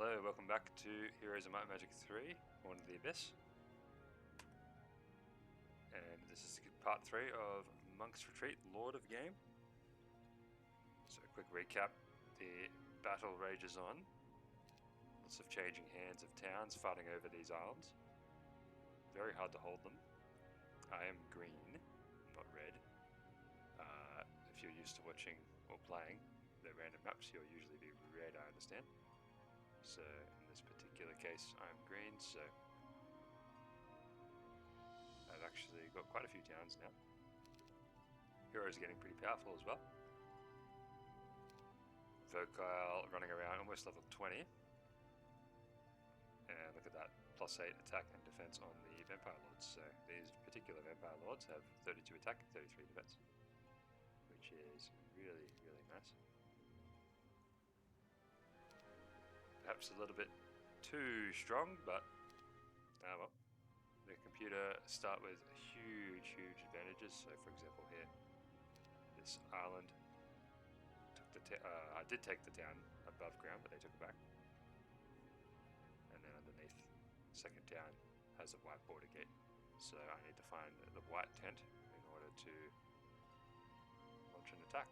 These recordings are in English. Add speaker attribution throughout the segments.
Speaker 1: Hello, welcome back to Heroes of Might and Magic 3, Born of the Abyss. And this is part 3 of Monk's Retreat, Lord of Game. So a quick recap, the battle rages on. Lots of changing hands of towns fighting over these islands. Very hard to hold them. I am green, not red. If you're used to watching or playing the random maps, you'll usually be red, I understand. So in this particular case I'm green, so I've actually got quite a few towns now. Heroes are getting pretty powerful as well. Vocile running around almost level 20. And look at that, +8 attack and defense on the Vampire Lords. So these particular Vampire Lords have 32 attack, 33 defense, which is really, really nice. Perhaps a little bit too strong, but well. The computer start with huge advantages. So for example here, this island took the I did take the town above ground, but they took it back. And then underneath, the second town has a white border gate. So I need to find the white tent in order to launch an attack.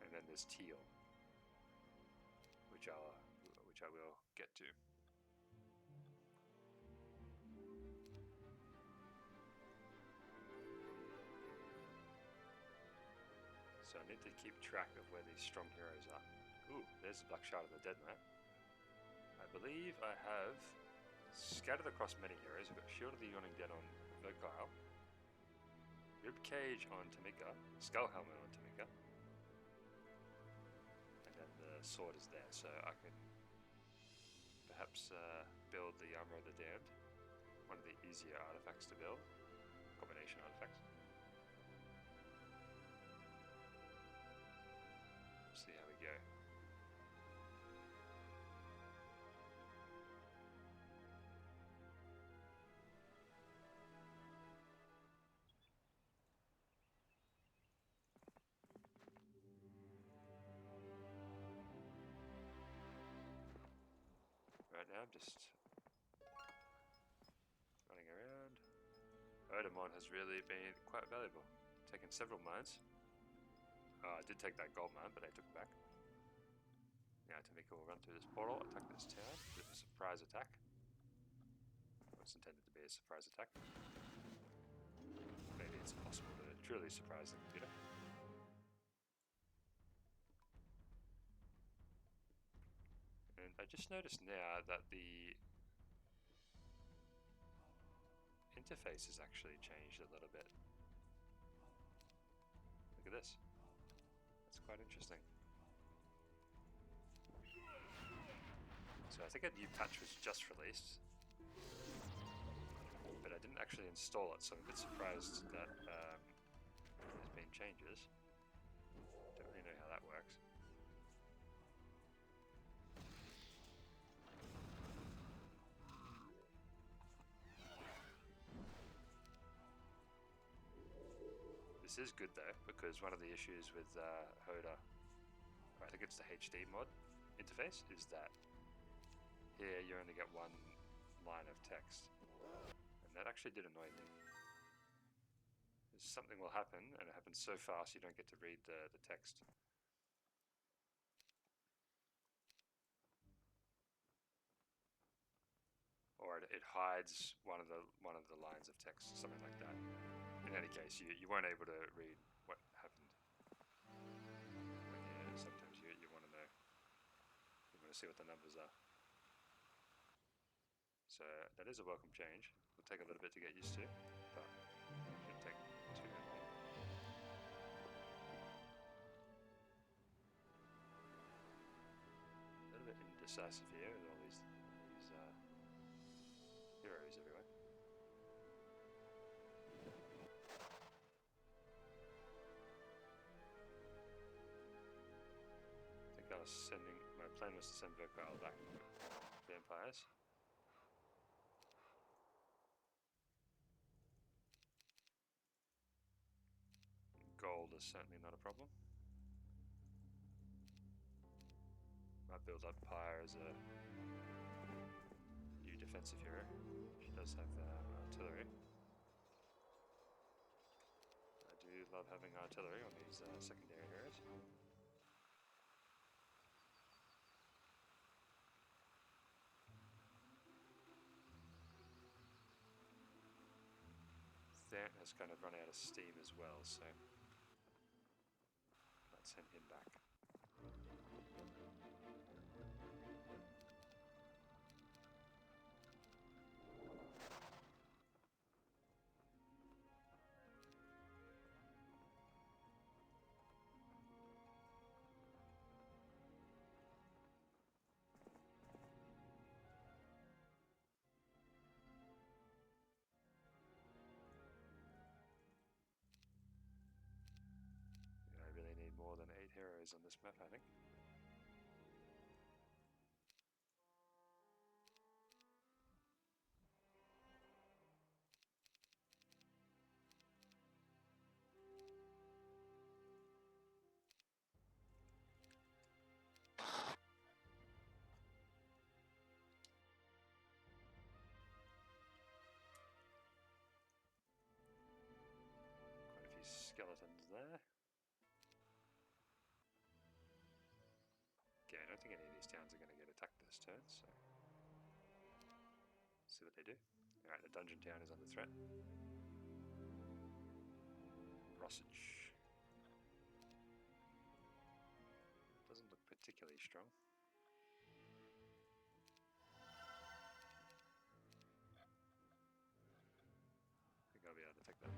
Speaker 1: And then there's teal, which I will get to. So I need to keep track of where these strong heroes are. Ooh, there's the Black Shard of the Dead Man. I believe I have scattered across many heroes. I've got Shield of the Yawning Dead on Vocile, Ribcage on Tamika, Skull Helmet on Tamika, and then the sword is there, so I can perhaps build the Armor of the Damned, one of the easier artifacts to build, combination artifacts. See how we go. Right now I'm just running around. Odamon has really been quite valuable. Taken several mines. I did take that gold mine, but I took it back. Now Tamika will run through this portal, attack this town with a surprise attack. What's intended to be a surprise attack. Maybe it's impossible to truly surprise the computer. And I just noticed now that the interface has actually changed a little bit. Look at this. That's quite interesting. So I think a new patch was just released, but I didn't actually install it, so I'm a bit surprised that there's been changes. Don't really know how that works. This is good though, because one of the issues with HotA, I think it's the HD mod interface, is that here you only get one line of text. And that actually did annoy me. Something will happen, and it happens so fast you don't get to read the text. Or it hides one of the lines of text, something like that. In any case, you weren't able to read what happened. When sometimes you want to know, you want to see what the numbers are. So that is a welcome change. It'll take a little bit to get used to, but it shouldn't take too long. A little bit indecisive here with all these heroes everywhere. I think my plan was to send Vocile back to vampires. Gold is certainly not a problem. Might build up Pyre as a new defensive hero. She does have artillery. I do love having artillery on these secondary heroes. That has kind of run out of steam as well, so let's send him back. I really need more than 8 heroes on this map, I think. Quite a few skeletons there. Okay, I don't think any of these towns are going to get attacked this turn, so see what they do. Alright, the dungeon town is under threat. Rossage. Doesn't look particularly strong. I think I'll be able to take that.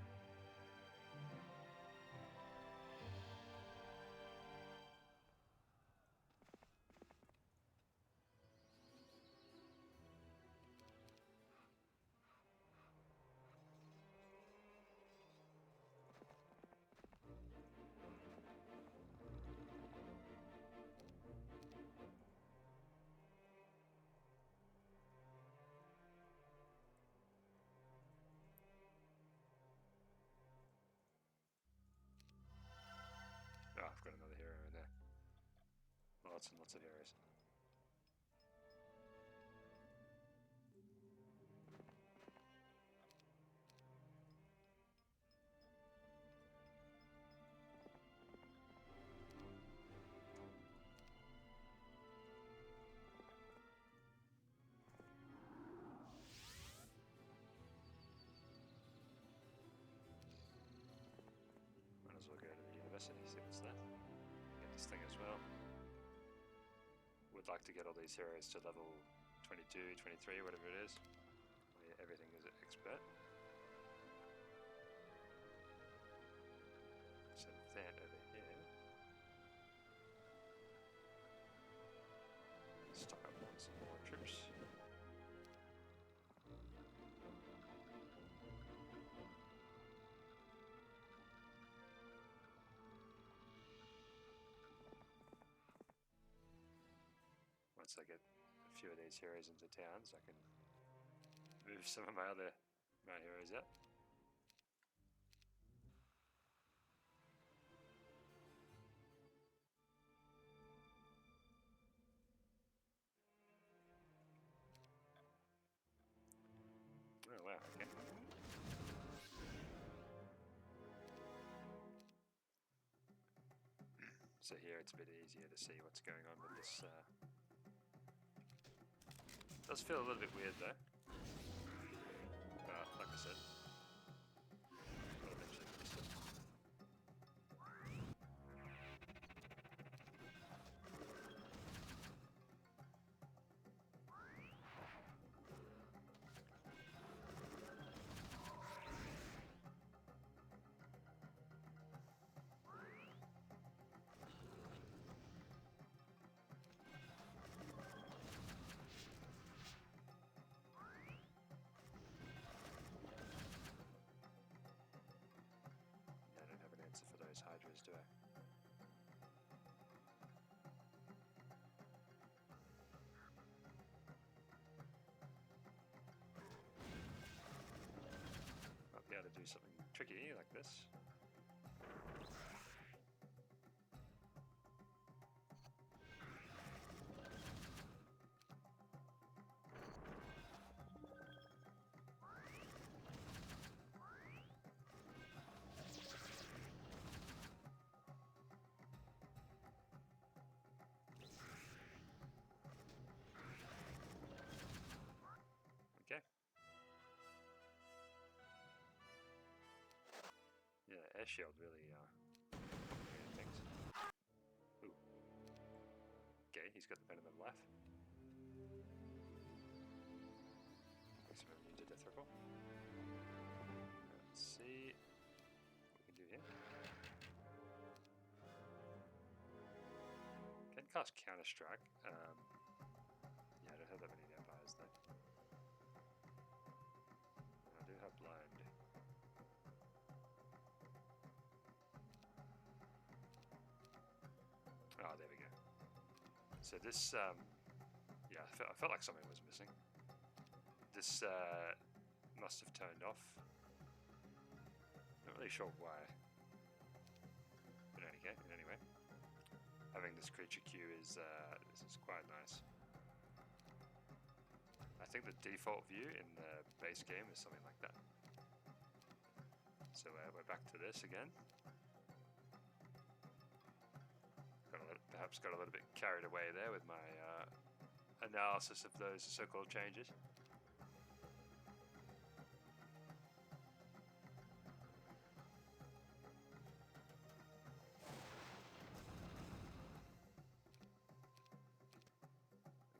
Speaker 1: Oh, I've got another hero in there. Lots and lots of heroes. Might as well go to the university, see what's there. Get this thing as well. Would like to get all these heroes to level 22, 23, whatever it is. Where everything is expert. Send that over here. Stock up on some more troops. Once I get a few of these heroes into towns, I can move some of my heroes out. Oh wow, okay. So here it's a bit easier to see what's going on with this. Does feel a little bit weird though. But like I said, I'll eventually get used to it. I don't have an answer for those hydras, do I? Might be able to do something tricky like this. air shield really doing things. Ooh. Okay, he's got the benefit of life. Makes him immune to death ripple. Let's see what we can do here. Can cast Counter Strike. Yeah, I don't have that many vampires though. I do have blind. Oh, there we go. So this, yeah, I felt like something was missing. This must have turned off. Not really sure why. But anyway, having this creature queue is quite nice. I think the default view in the base game is something like that. So we're back to this again. Perhaps got a little bit carried away there with my analysis of those so-called changes.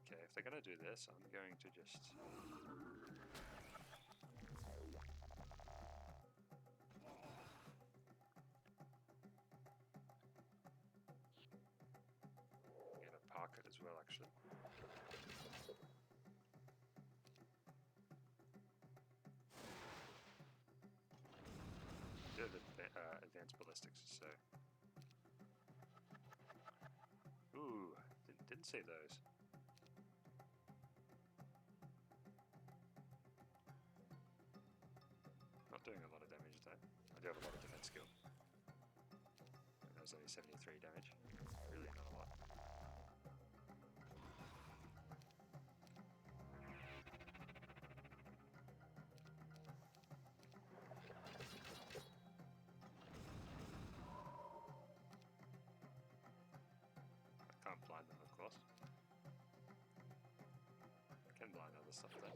Speaker 1: Okay, if they're going to do this, I'm going to just... I'm going to park it as well, actually. Do the advanced ballistics, so... Ooh, didn't see those. Not doing a lot of damage though. I do have a lot of defense skill. And that was only 73 damage. Really not a lot. I can't blind them, of course. I can blind other stuff though.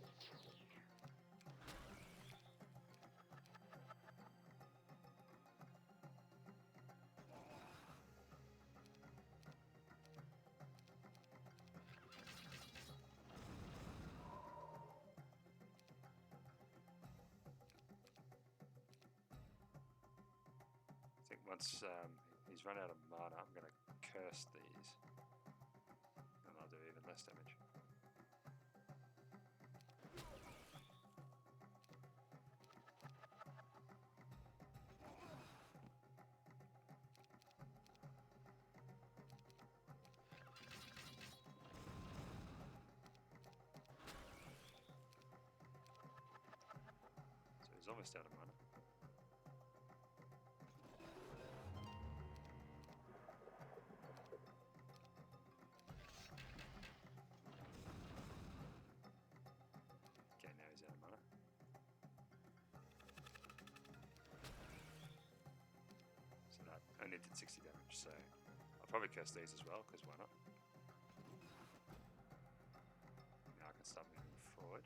Speaker 1: I think once he's run out of mana, I'm going to curse these, and I'll do even less damage. So he's almost out of mana. Okay, now he's out of mana. So that only did 60 damage, so I'll probably curse these as well, because why not? Now I can start moving forward.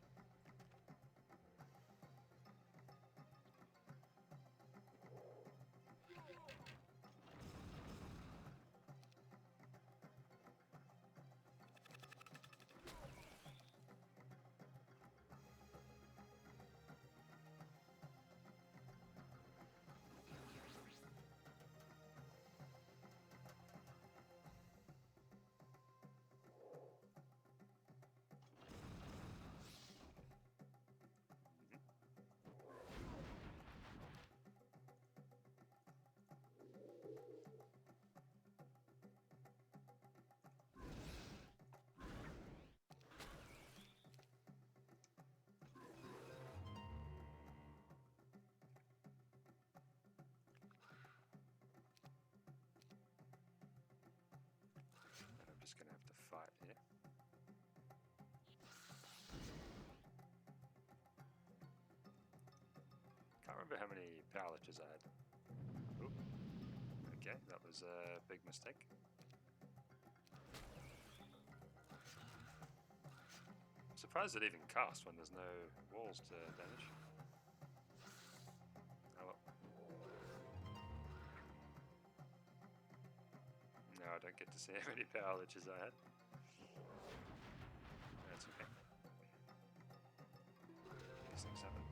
Speaker 1: I'm just going to have to fight here. Can't remember how many power liches I had. Oop. Okay, that was a big mistake. I'm surprised it even cast when there's no walls to damage. Oh well. don't get to see how many power liches I had. That's okay. These things happen.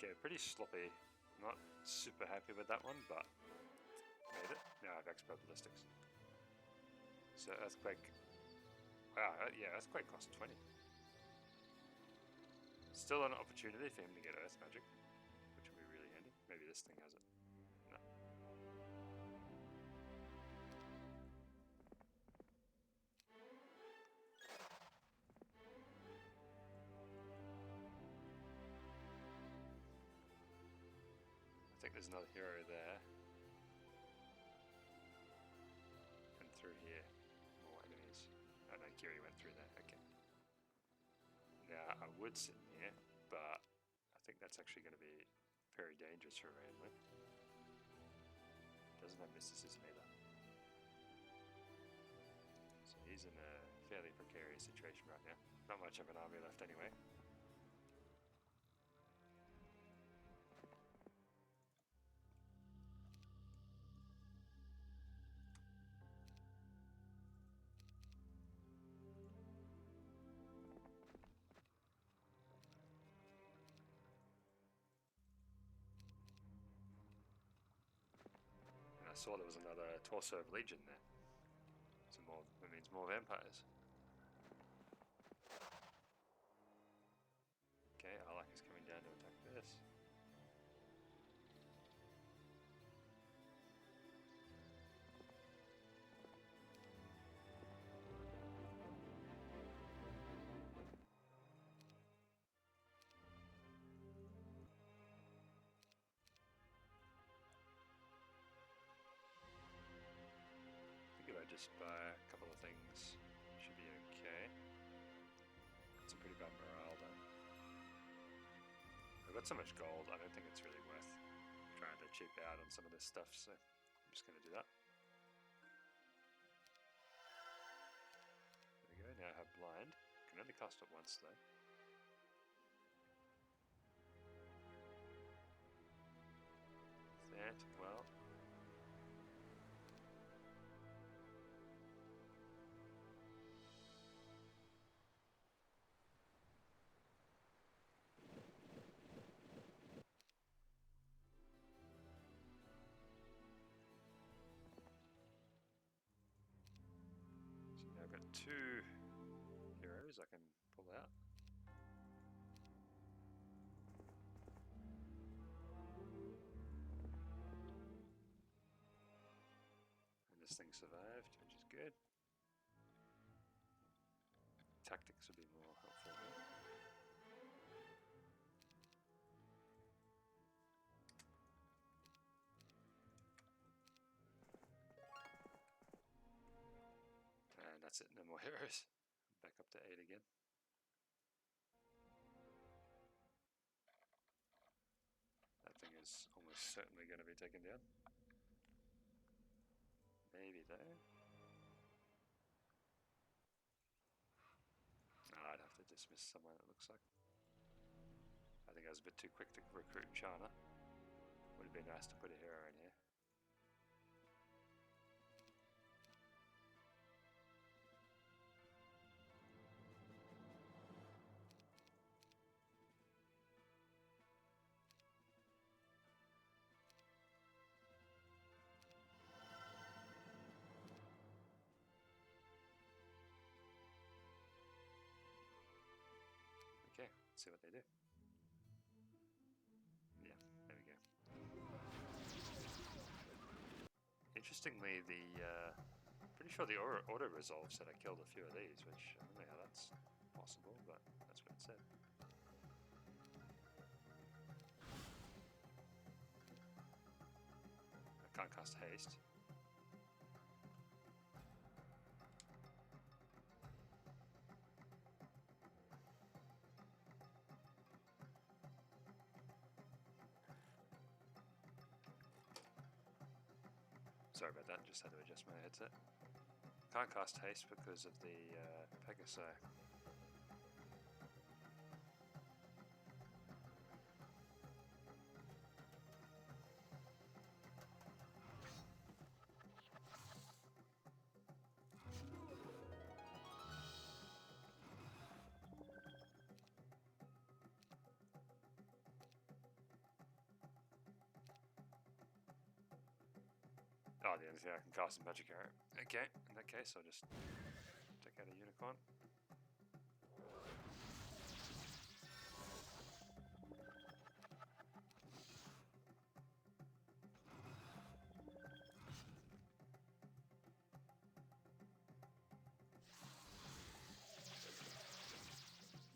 Speaker 1: Okay, pretty sloppy. Not super happy with that one, but made it. Now I have expert ballistics. So earthquake. Wow, yeah, earthquake cost 20. Still an opportunity for him to get earth magic, which will be really handy. Maybe this thing has it. No. I think there's another hero there. And through here, more enemies. Oh no, Kiri went through there, okay. Now, I would sit in here, but I think that's actually going to be very dangerous for Randwick. Doesn't have mysticism either. So he's in a fairly precarious situation right now. Not much of an army left anyway. I saw there was another torso of Legion there. So that means more vampires. Okay, Alak is coming down to attack this. I think if I just buy a couple of things, should be okay. It's a pretty bad morale though. I've got so much gold, I don't think it's really worth trying to cheap out on some of this stuff, so I'm just going to do that. There we go, now I have blind. Can only cast it once though. That, well. So now I've got 2 heroes I can pull out. This thing survived, which is good. Tactics would be more helpful here. And that's it, no more heroes. Back up to 8 again. That thing is almost certainly going to be taken down. Maybe though. I'd have to dismiss someone, it looks like. I think I was a bit too quick to recruit Chana. Would have been nice to put a hero in here. Okay, let's see what they do. Interestingly, pretty sure the auto resolve said I killed a few of these, which I don't know how that's possible, but that's what it said. I can't cast haste. Sorry about that, just had to adjust my headset. Can't cast haste because of the Pegasi. Oh, the only thing I can cast is Magic Arrow. Okay, in that case, I'll just take out a Unicorn.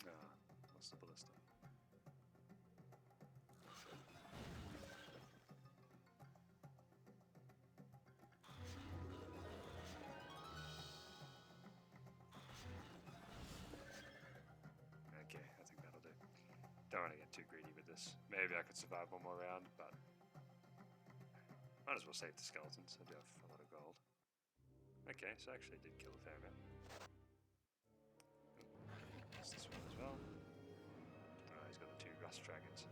Speaker 1: Ah, lost the Ballista. Okay, I think that'll do. Don't want to get too greedy with this. Maybe I could survive one more round, but might as well save the skeletons. I do have a lot of gold. Okay, so I actually did kill a fair amount. That's this one as well. Oh, he's got the 2 rust dragons.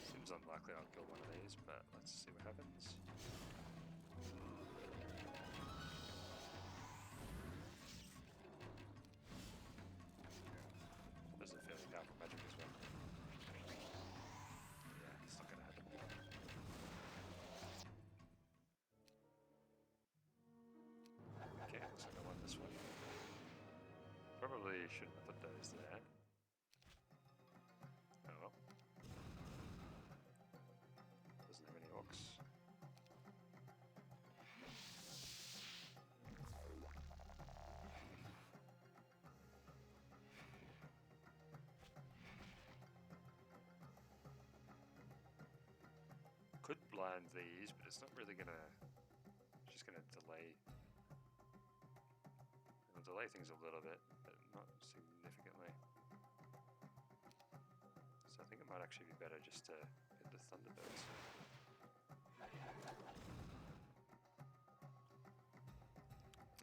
Speaker 1: Seems unlikely I'll kill one of these, but let's see what happens. There's a fairly powerful magic as well. Yeah, it's not gonna happen. Okay, looks like I won this one. Probably shouldn't have put those there. Oh well. Doesn't have any orcs. Could blind these, but it's not really gonna. It's just gonna delay. It'll delay things a little bit, but not significantly. So I think it might actually be better just to hit the Thunderbirds.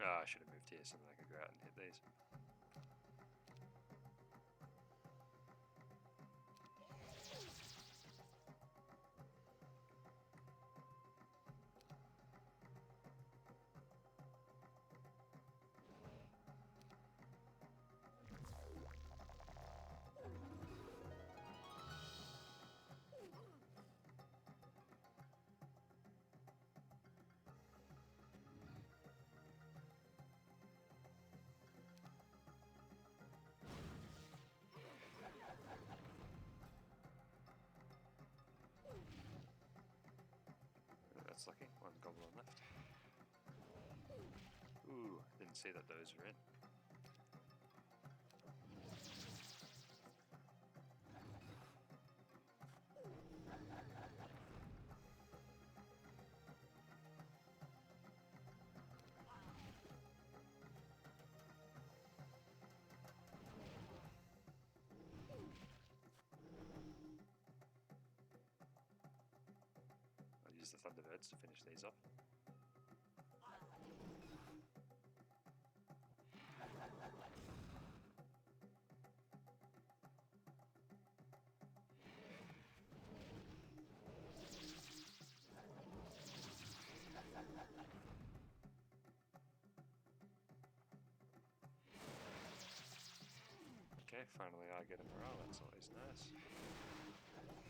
Speaker 1: Ah, I should have moved here so that I could go out and hit these. That's lucky. 1 goblin left. Ooh, didn't see that those were in. I'll use the Thunderbirds to finish these off. Okay, finally I get a morale, that's always nice.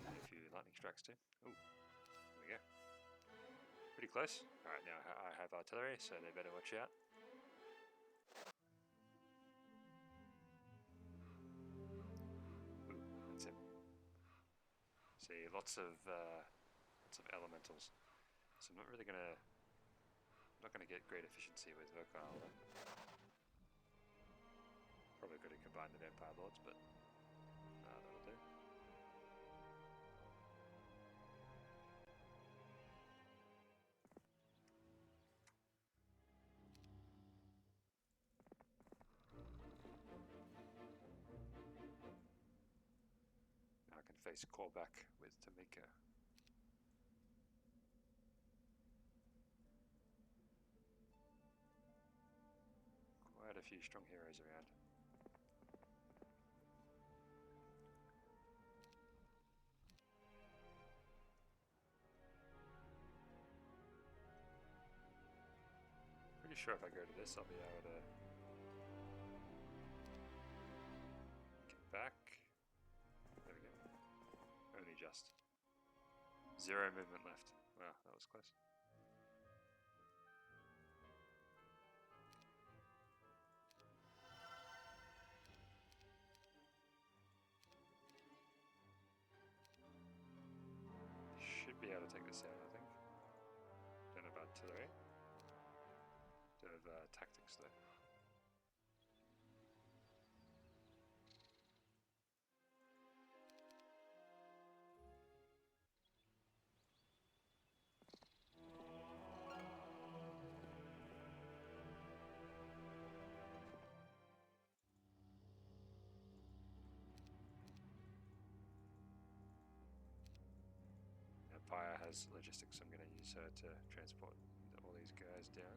Speaker 1: And a few lightning strikes too. Ooh, there we go. Pretty close. Alright, now I have artillery, so they better watch out. Ooh, that's him. See, lots of elementals. So I'm not really gonna get great efficiency with Vocale though. Probably could have combined the Vampire Lords, but that'll do. Now I can face Callback with Tamika. Quite a few strong heroes around. Pretty sure if I go to this, I'll be able to get back. There we go. Only just. 0 movement left. Wow, that was close. Should be able to take this out, I think. Don't know about artillery. Don't have tactics though. Empire has logistics, so I'm going to use her to transport all these guys down.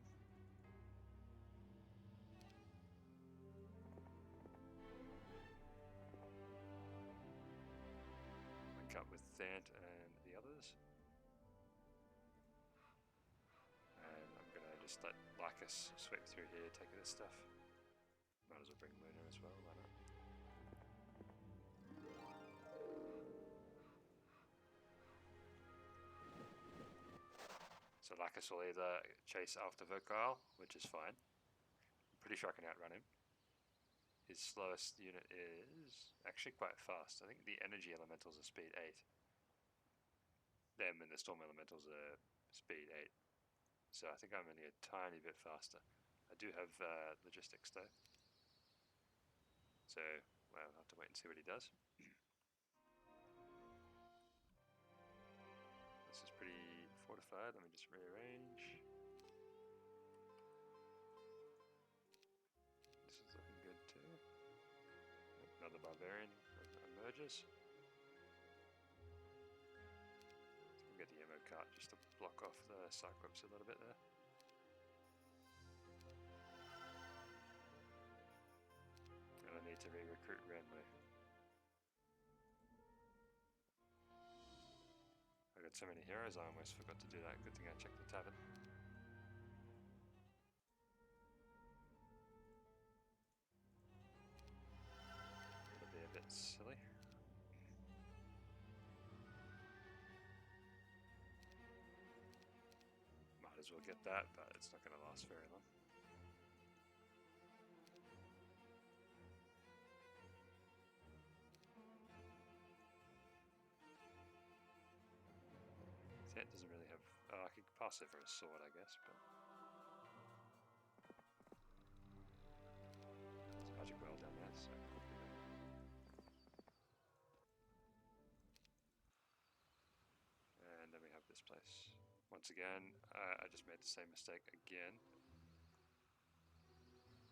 Speaker 1: Link up with Thant and the others. And I'm going to just let Lycus sweep through here, take this stuff. Might as well bring Luna as well, why not? So Lycus will either chase after Vocale, which is fine. I'm pretty sure I can outrun him. His slowest unit is actually quite fast. I think the energy elementals are speed 8. Them and the storm elementals are speed 8. So I think I'm only a tiny bit faster. I do have logistics though. So, well, I'll have to wait and see what he does. This is pretty fortified. Let me just rearrange. This is looking good too. Another barbarian emerges. We'll get the ammo cart just to block off the Cyclops a little bit there. And I need to re-recruit Renly. I got so many heroes, I almost forgot to do that. Good thing I checked the tavern. It'll be a bit silly. Might as well get that, but it's not going to last very long. It doesn't really have. I could pass it for a sword, I guess, but there's a magic well down there, so. And then we have this place. Once again, I just made the same mistake again.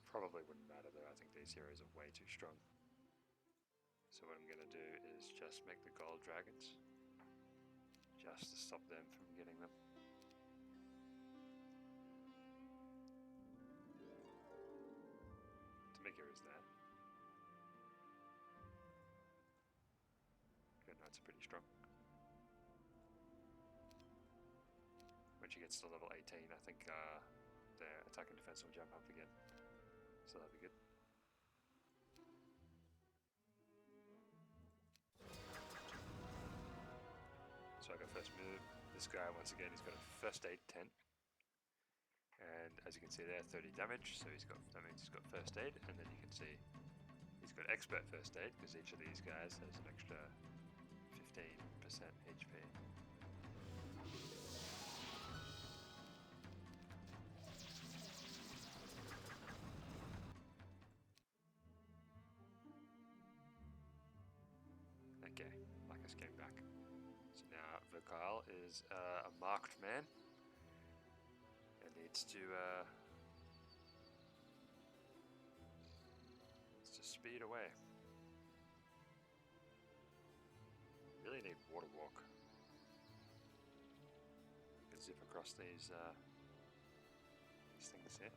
Speaker 1: Probably wouldn't matter though. I think these heroes are way too strong. So what I'm going to do is just make the gold dragons. Just to stop them from getting them. Tamika is there. Good Knight's pretty strong. When she gets to level 18, I think their attack and defense will jump up again. So that'll be good. So I got first move. This guy, once again, he's got a first aid 10. And as you can see there, 30 damage, so that means he's got first aid, and then you can see he's got expert first aid, because each of these guys has an extra 15% HP. Okay, Marcus came back. So now Vokal is a marked man and needs to speed away. Really need water walk. You can zip across these things here.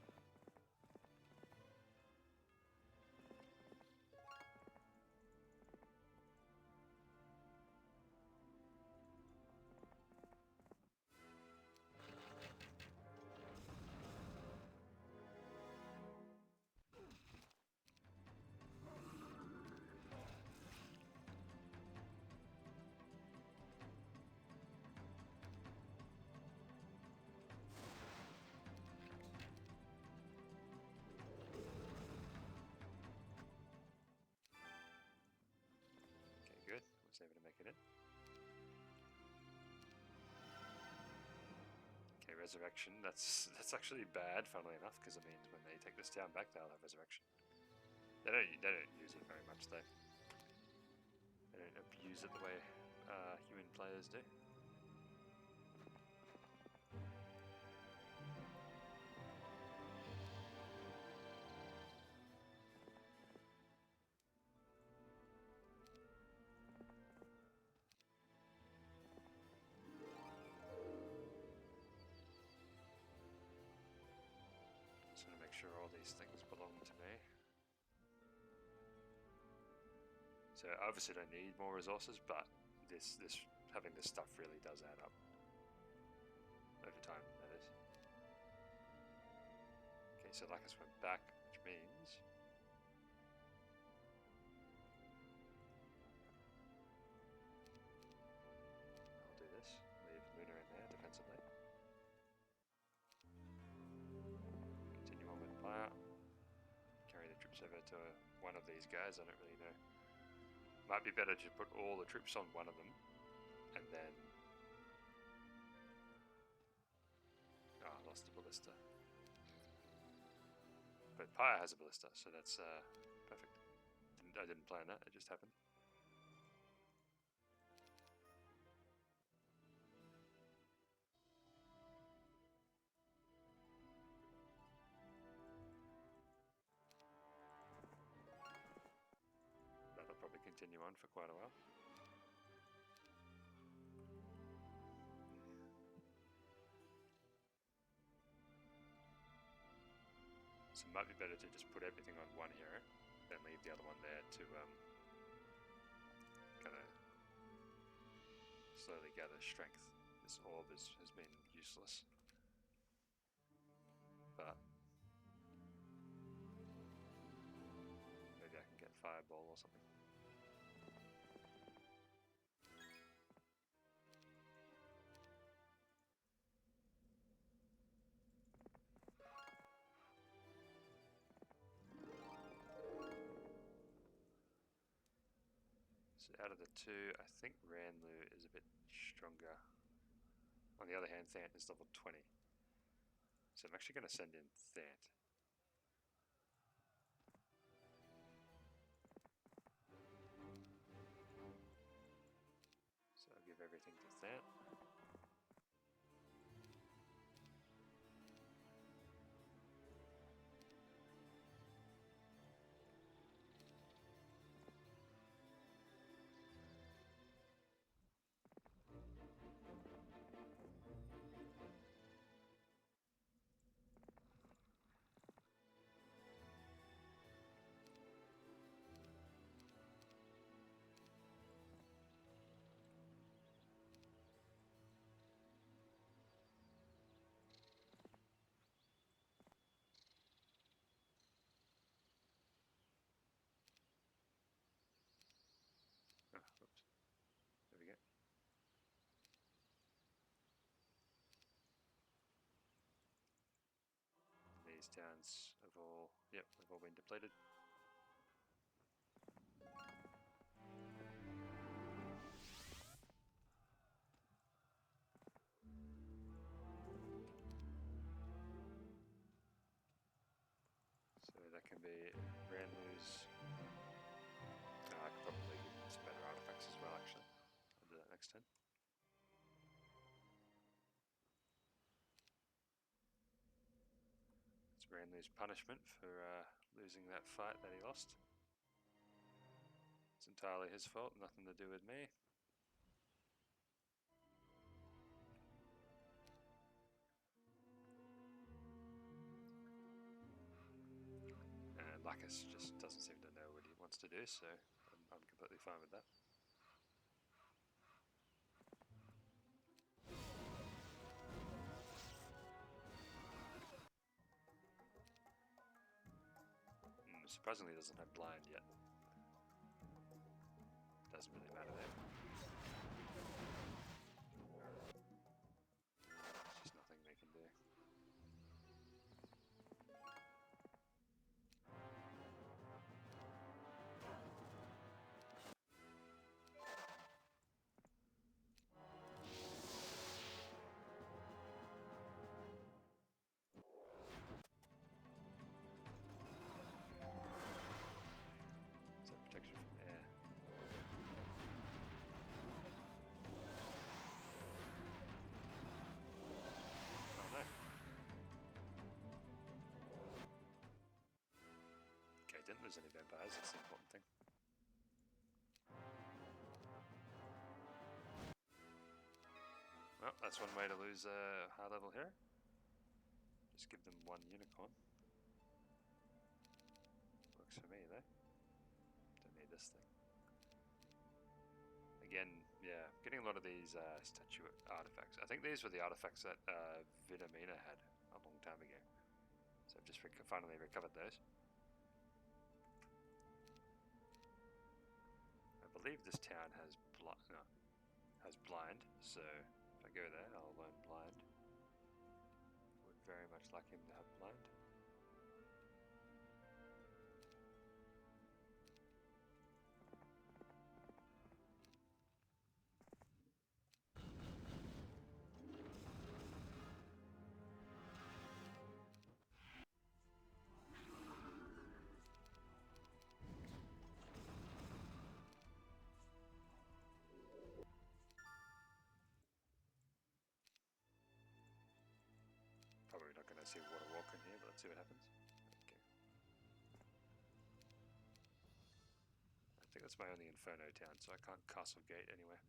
Speaker 1: Good, was able to make it in. Okay, resurrection. That's actually bad, funnily enough, because it means when they take this town back, they'll have resurrection. They don't use it very much though. They don't abuse it the way human players do. Just gonna make sure all these things belong to me. So I obviously don't need more resources, but this having this stuff really does add up over time. That is. Okay, so Lacus went back, which means I'll do this. Leave Luna in there defensively. Continue on with fire. Carry the troops over to one of these guys. I don't really know. Might be better to put all the troops on one of them, and then... Oh, I lost the ballista. But Pyre has a ballista, so that's perfect. I didn't plan that, it just happened. That'll probably continue on for quite a while. So it might be better to just put everything on one hero, then leave the other one there to kind of slowly gather strength. This orb has been useless. But maybe I can get Fireball or something. So out of the two, I think Ranlu is a bit stronger. On the other hand, Thant is level 20. So I'm actually going to send in Thant. So I'll give everything to Thant. these towns have all, yep, they've all been depleted. So that can be Ranlu's. I could probably give him some better artifacts as well, actually. I'll do that next turn. It's Ranlu's punishment for losing that fight that he lost. It's entirely his fault, nothing to do with me. And Lacus just doesn't seem to know what he wants to do, so I'm completely fine with that. Surprisingly doesn't have blind yet. Doesn't really matter there. There's just nothing they can do. Is that protection from air? Oh no. Okay, didn't lose any vampires, that's the important thing. Well, that's one way to lose a high level hero. Just give them one unicorn. Works for me though. Don't need this thing. Again, yeah, getting a lot of these statue artifacts. I think these were the artifacts that Vitamina had a long time ago. So I've just finally recovered those. I believe this town has blind, so if I go there, I'll learn blind. Would very much like him to have blind. Probably not going to see Water Walk in here, but let's see what happens. Okay. I think that's my only Inferno town, so I can't Castle Gate anywhere.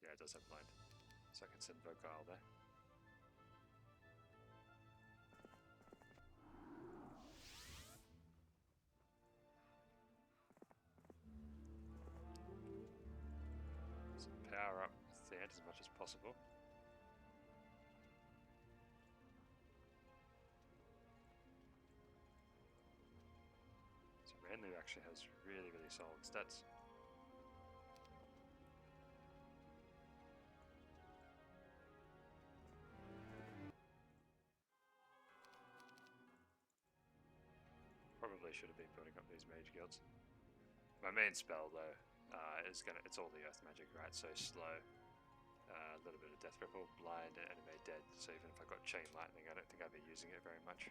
Speaker 1: Yeah, it does have blind. So I can send Vocale there. So power up Theant as much as possible. Ranlu actually has really, really solid stats. Probably should have been building up these mage guilds. My main spell though it's all the earth magic, right? So slow, a little bit of death ripple, blind, and animate dead. So even if I got chain lightning, I don't think I'd be using it very much.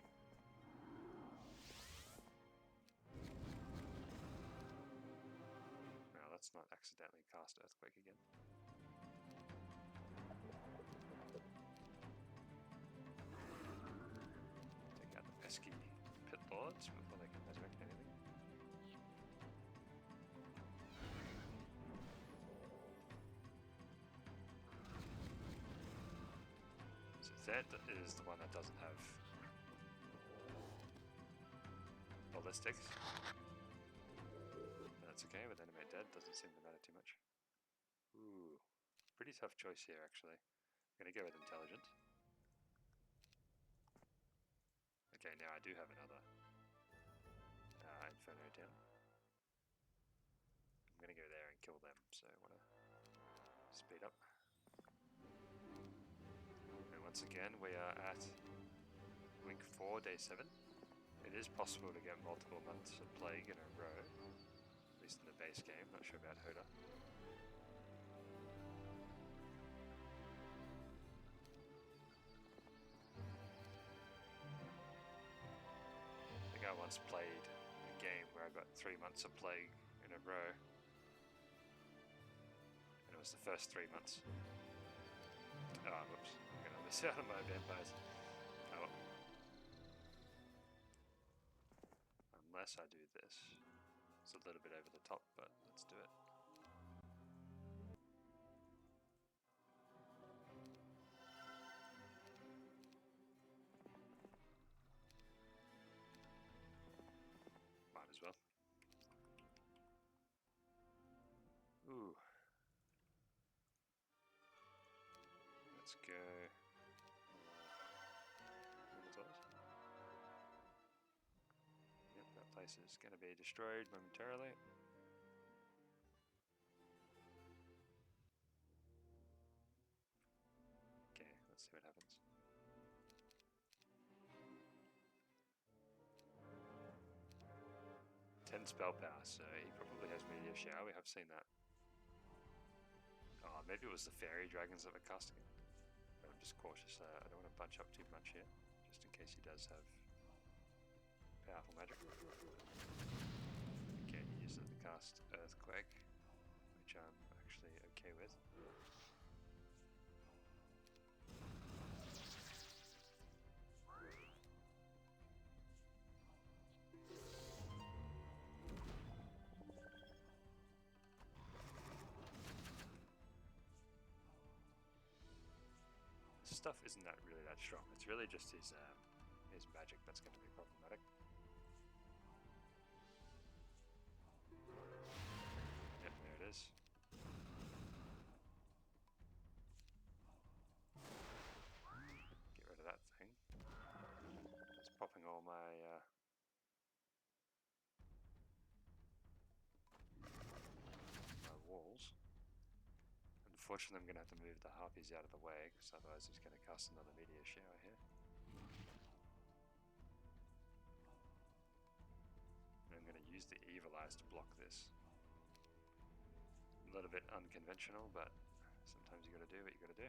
Speaker 1: Let's not accidentally cast Earthquake again. Take out the pesky pit lords before they can resurrect anything. So that is the one that doesn't have ballistics. That's okay, with Animate Dead, doesn't seem to matter too much. Ooh, pretty tough choice here actually. I'm going to go with Intelligent. Okay, now I do have another Inferno down. I'm going to go there and kill them, so I want to speed up. And once again, we are at 4, day 7. It is possible to get multiple months of Plague in a row, at least in the base game. Not sure about HotA. I think I once played a game where I got 3 months of Plague in a row, and it was the first 3 months. Oh, whoops, I'm gonna miss out on my vampires. Oh well. Unless I do this. It's a little bit over the top, but let's do it. Might as well. Ooh. Let's go. Yep, that place is going to be destroyed momentarily. Okay, let's see what happens. 10 spell power, so he probably has Meteor Shower. We have seen that. Oh, maybe it was the fairy dragons that were casting it. But I'm just cautious. I don't want to bunch up too much here, just in case he does have powerful magic. Okay, he uses it to cast Earthquake, which I'm actually okay with. Stuff isn't that really that strong. It's really just his magic that's going to be problematic. Yep, there it is. Get rid of that thing. It's popping all my walls. Unfortunately, I'm going to have to move the harpies out of the way, because otherwise he's going to cast another meteor shower here. And I'm going to use the evil eyes to block this. A little bit unconventional, but sometimes you got to do what you got to do.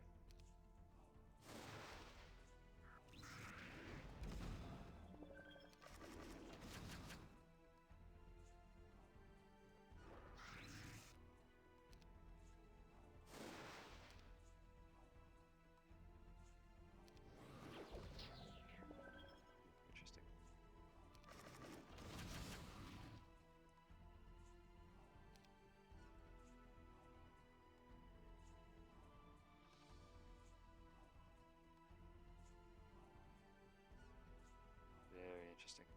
Speaker 1: Very interesting.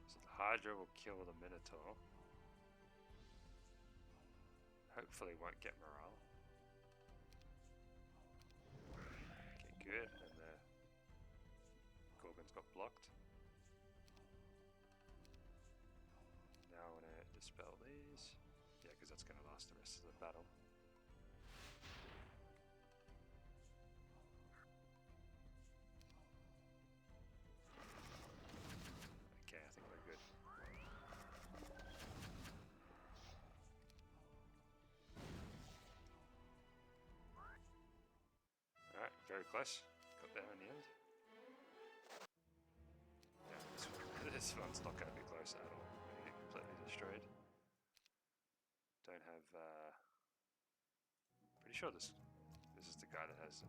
Speaker 1: So the Hydra will kill the Minotaur. Hopefully won't get morale. Okay, good. And the Gorgons got blocked. Now I want to dispel these. Yeah, because that's going to last the rest of the battle. Okay, I think we're good. Alright, very close. Got there in the end. Yeah, this one's not going to be close at all. We're going to get completely destroyed. Don't have... pretty sure this is the guy that has a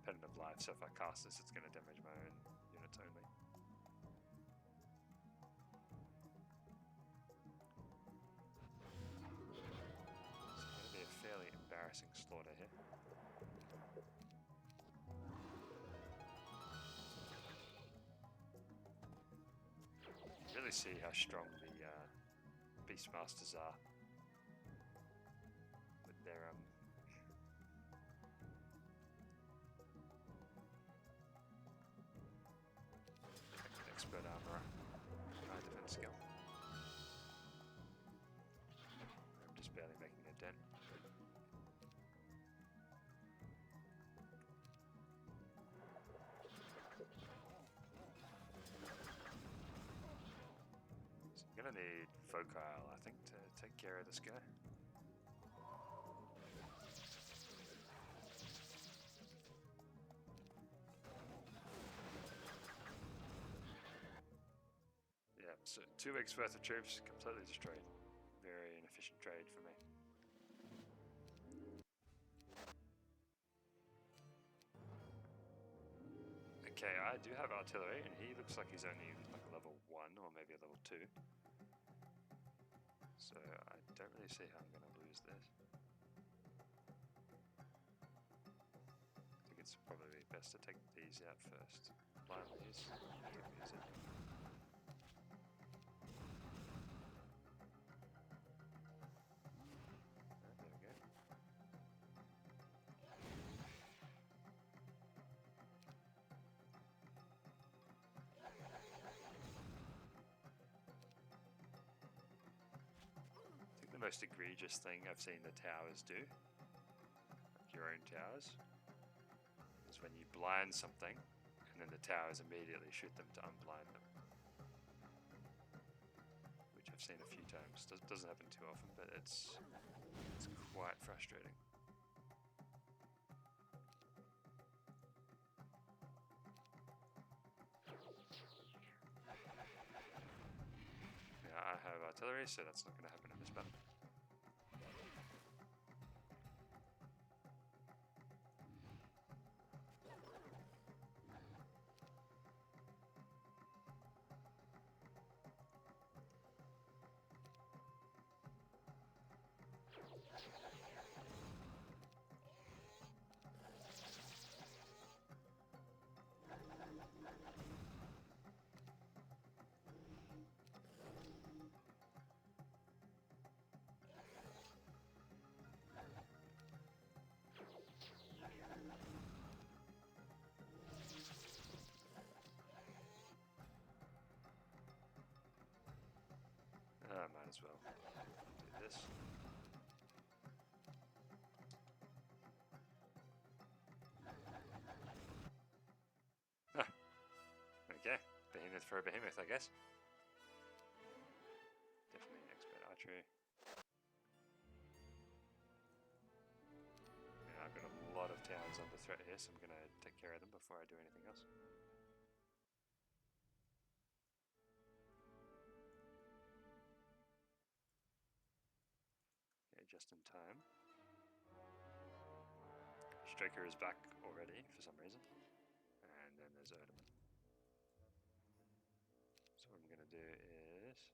Speaker 1: Pendant of Life, so if I cast this, it's going to damage my own units only. It's going to be a fairly embarrassing slaughter here. Really see how strong the Beastmasters are with their expert armor, high defense skill. I'm just barely making a dent. gonna need Vocile, I think, to take care of this guy. Yeah, so 2 weeks worth of troops completely destroyed. Very inefficient trade for me. Okay, I do have artillery, and he looks like he's only like a level 1 or maybe a level 2. So I don't really see how I'm going to lose this. I think it's probably best to take these out first. Line these. Use it. There we go. I think the most egregious thing I've seen the towers do, like your own towers, is when you blind something and then the towers immediately shoot them to unblind them. Which I've seen a few times. Doesn't happen too often, but it's quite frustrating. Now I have artillery, so that's not going to happen in this battle. Might as well do this. Ah, okay, behemoth for a behemoth, I guess. Definitely an expert archery. Yeah, I've got a lot of towns under threat here, so I'm going to take care of them before I do anything else. Okay, just in time. Striker is back already for some reason. And then there's Erdeman. So what I'm going to do is...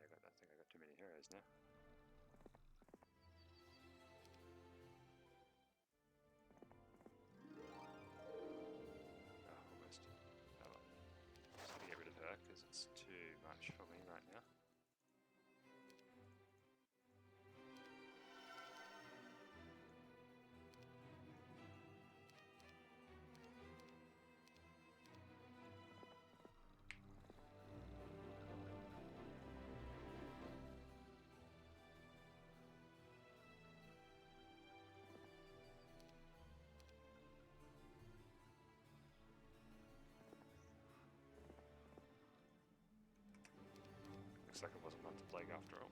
Speaker 1: Yeah, I think I got too many heroes now. Oh, almost. Oh well. I'm just going to get rid of her because it's too much for me right now. Looks like it wasn't meant to plague after all.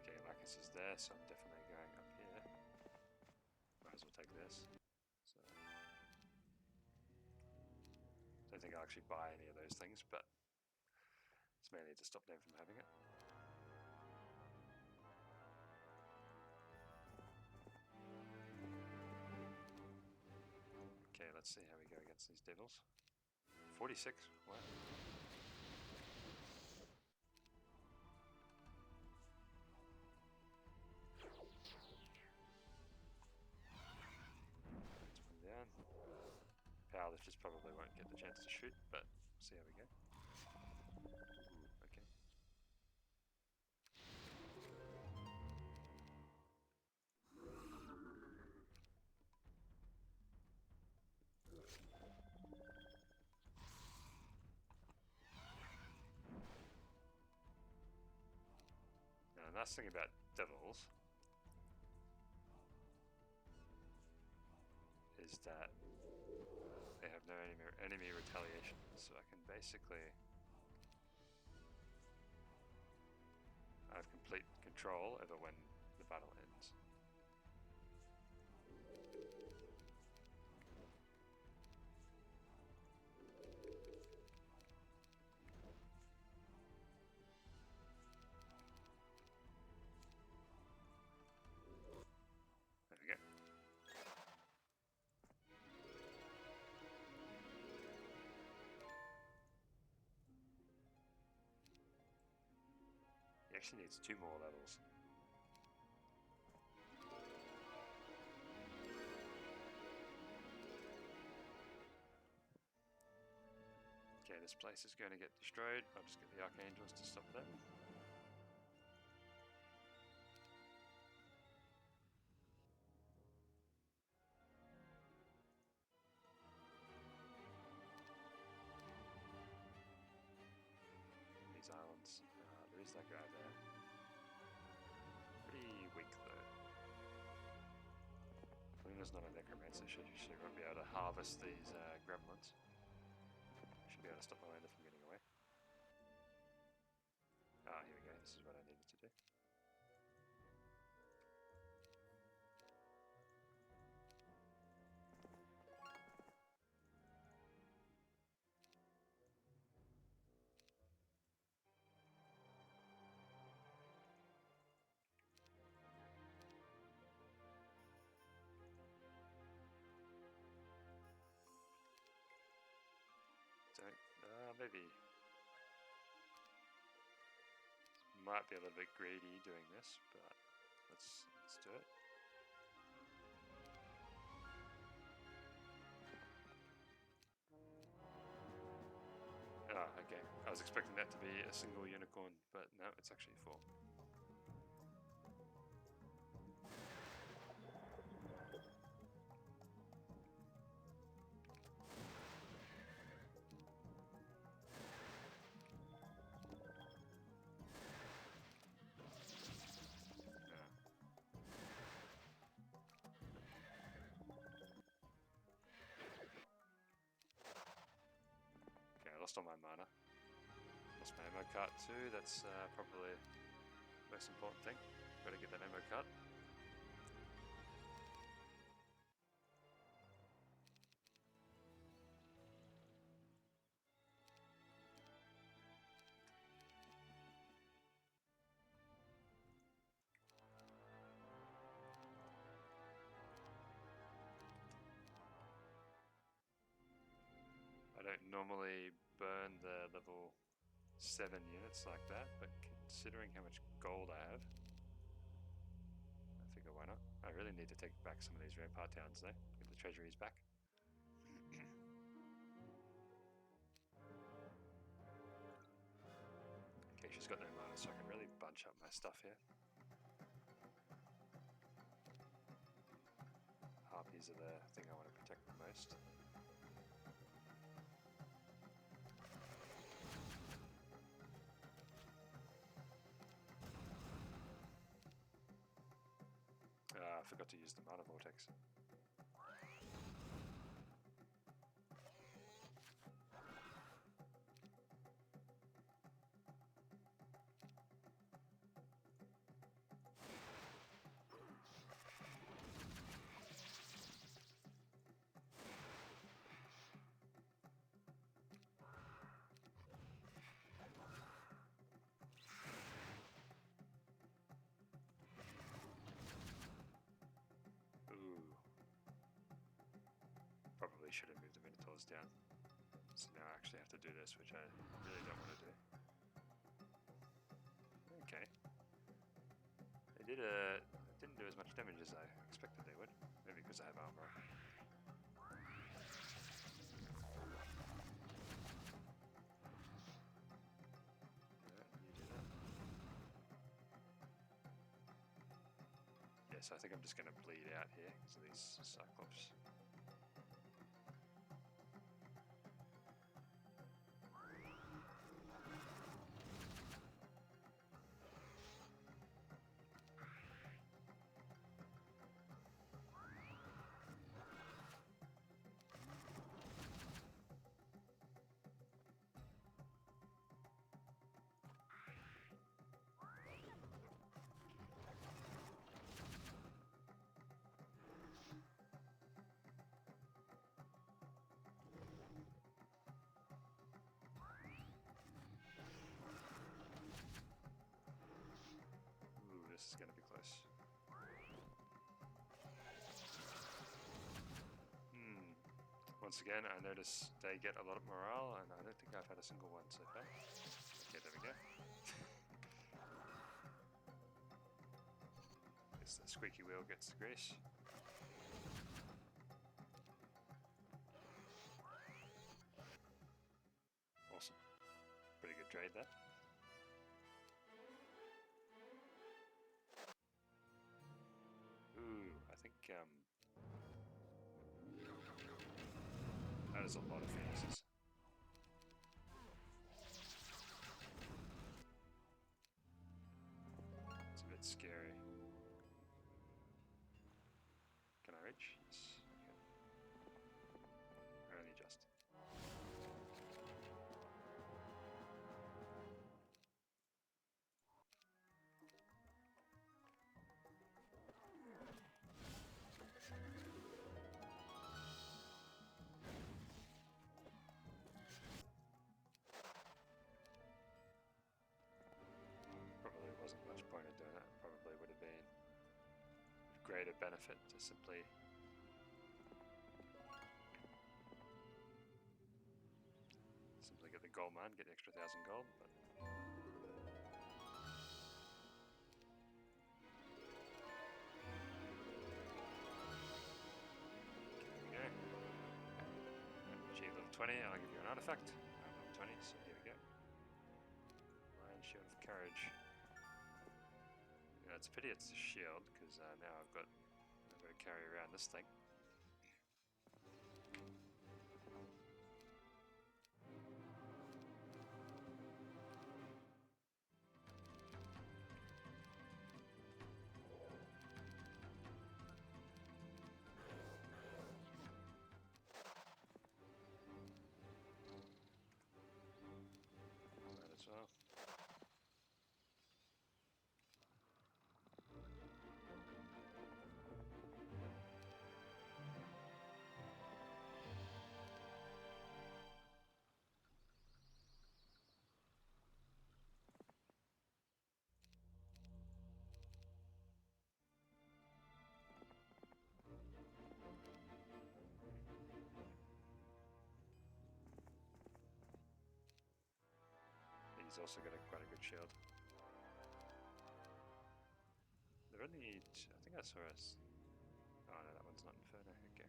Speaker 1: Okay, Lacus is there, so I'm definitely going up here. Might as well take this. So, don't think I'll actually buy any of those things, but it's mainly to stop them from having it. Okay, let's see how we go against these devils. 46, wow. That's one down. Powerlifters probably won't get the chance to shoot, but we'll see how we go. Ooh, okay. nice thing about devils is that they have no enemy retaliation, so I can basically I have complete control over when the battle ends. There we go. He actually needs 2 more levels. Okay, this place is going to get destroyed. I'll just get the Archangels to stop that. These islands. There is that guy there. Pretty weak though. Luna's not a necromancer, she won't be able to harvest these gremlins. Should be able to stop Miranda from getting away. Ah, here we go, this is what I needed to do. Maybe might be a little bit greedy doing this, but let's do it. Ah, okay. I was expecting that to be a single unicorn, but no, it's actually 4. Lost all my mana. Lost my ammo cart too, that's probably the most important thing. Gotta get that ammo cart. I don't normally burn the level 7 units like that, but considering how much gold I have, I figure why not. I really need to take back some of these rampart towns though, get the treasuries back. Okay, she's got no mana, so I can really bunch up my stuff here. Harpies are the thing I want to protect the most. I forgot to use the mana vortex. Probably should have moved the Minotaurs down. So now I actually have to do this, which I really don't want to do. Okay. They didn't do as much damage as I expected they would. Maybe because I have armor. You do that. Yes, I think I'm just going to bleed out here because of these Cyclops. Once again, I notice they get a lot of morale, and I don't think I've had a single one so far. Okay, there we go. Guess the squeaky wheel gets the grease. Awesome. Pretty good trade there. Ooh, I think that is a lot of phoenixes. It's a bit scary. Can I reach? Yes. Okay. Only just. Probably wasn't much point in doing that. Probably would have been of greater benefit to simply get the gold mine, get the extra 1,000 gold, but there we go. Achieve level 20, I'll give you an artifact. I'm level 20, so here we go. Lion Shield of Courage. Yeah, it's a pity it's a shield, because now I've got to carry around this thing. Might as well. He's also got quite a good shield. There are only, I think I saw us. Oh no, that one's not Inferno. Okay.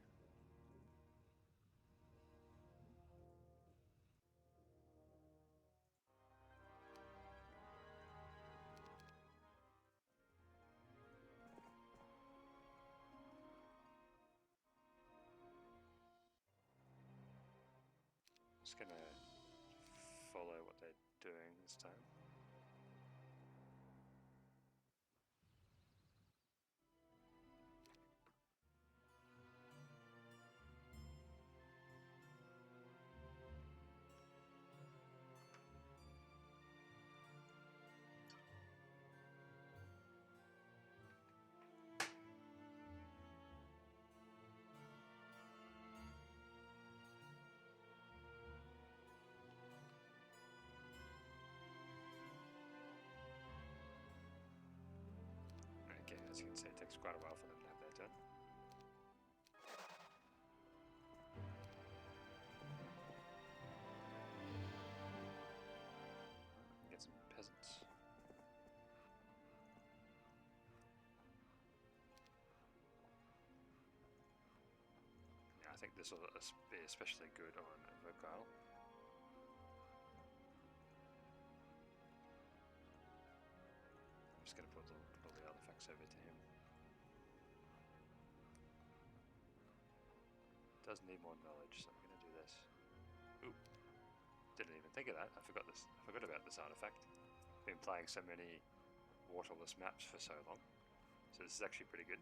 Speaker 1: Just gonna follow what they're doing this time. Okay, as you can see, it takes quite a while for them to have their turn. Get some peasants. Yeah, I think this will be especially good on Vocile. I'm just going to put all the artifacts over to him. Does need more knowledge, so I'm going to do this. Ooh, didn't even think of that. I forgot this. I forgot about this artifact. Been playing so many waterless maps for so long, so this is actually pretty good.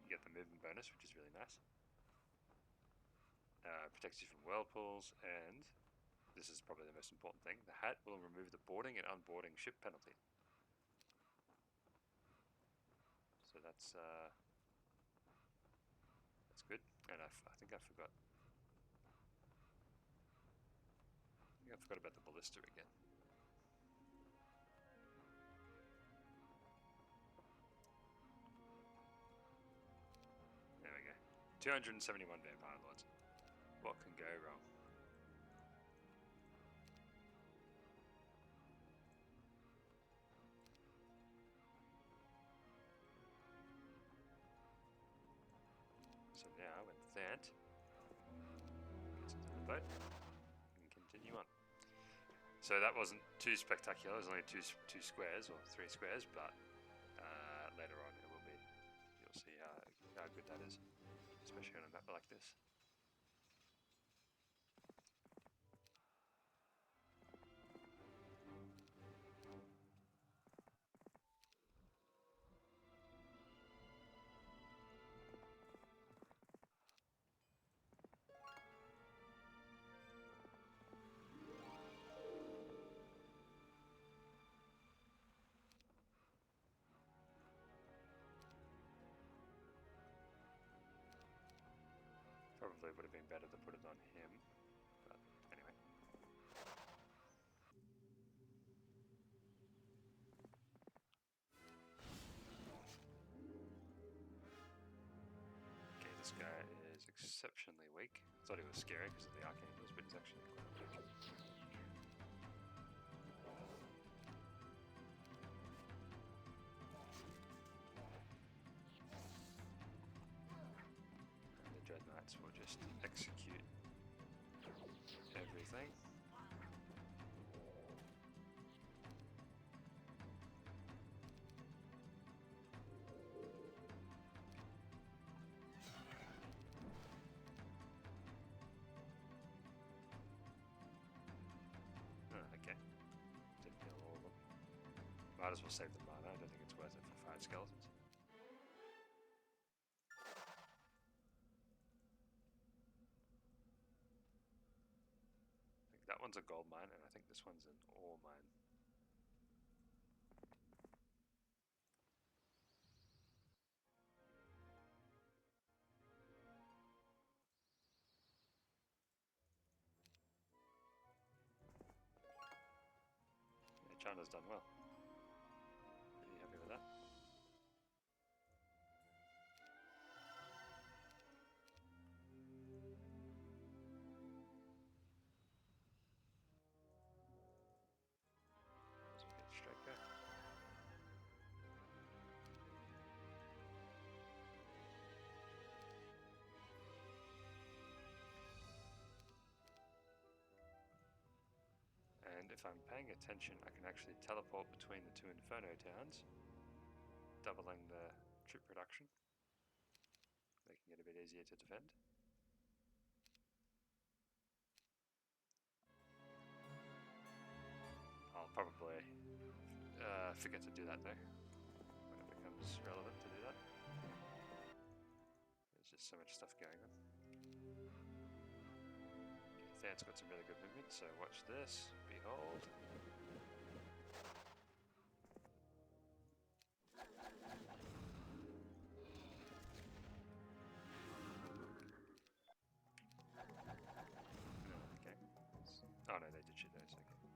Speaker 1: You get the movement bonus, which is really nice. Protects you from whirlpools, and this is probably the most important thing. The hat will remove the boarding and unboarding ship penalty. So that's good. And I think I forgot. I forgot about the ballista again. There we go. 271 vampire lords. What can go wrong? So now when Thant gets into the boat, we can continue on. So that wasn't too spectacular. It was only two squares or 3 squares, but later on it will be. You'll see how good that is, especially on a map like this. Probably would have been better to put it on him, but anyway. Okay, this guy is exceptionally weak. I thought he was scary because of the archangels, but he's actually quite weak. And the Dread Knights will just execute everything. Okay. Didn't kill all of them. Might as well save the mana. I don't think it's worth it for 5 skeletons. I think that one's a gold mine, and I think this one's an ore mine. Yeah, China's done well. Pretty happy with that. There's a good strike there. And if I'm paying attention, I can actually teleport between the 2 Inferno towns, doubling the troop production, making it a bit easier to defend. I'll probably forget to do that though, when it becomes relevant to do that. There's just so much stuff going on. Thant's got some really good movement, so watch this. Behold. No, okay. Oh no, they did shoot those, okay.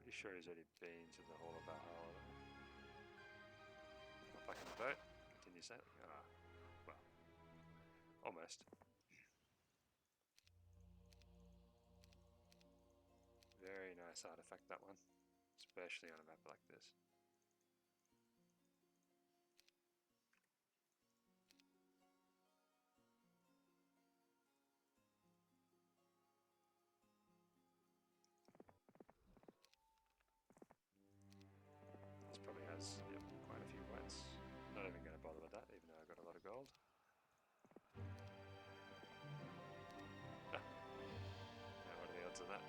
Speaker 1: Pretty sure he's already been to the Hall of Valhalla. Hop back in the boat, continue sailing. Ah, well, almost. Very nice artifact, that one, especially on a map like this. This probably has quite a few whites. Not even going to bother with that, even though I got a lot of gold. Now, what are the odds of that?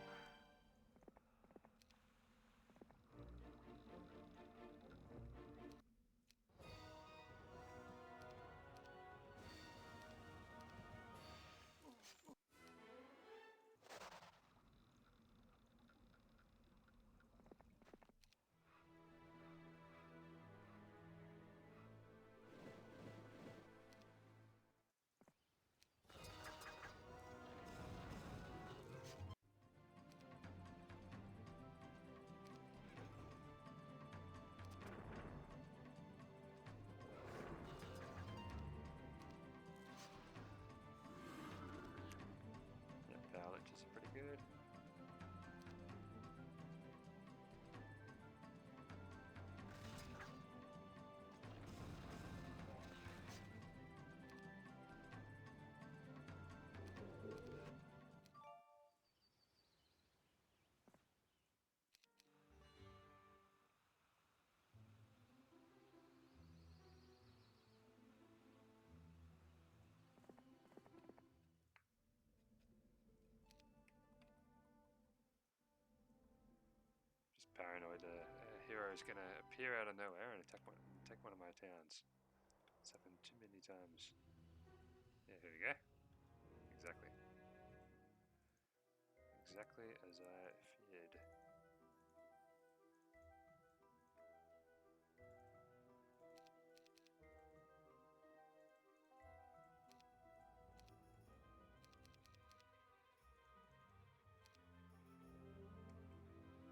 Speaker 1: paranoid hero is gonna appear out of nowhere and attack one of my towns. It's happened too many times. Yeah, here we go. Exactly. Exactly as I feared.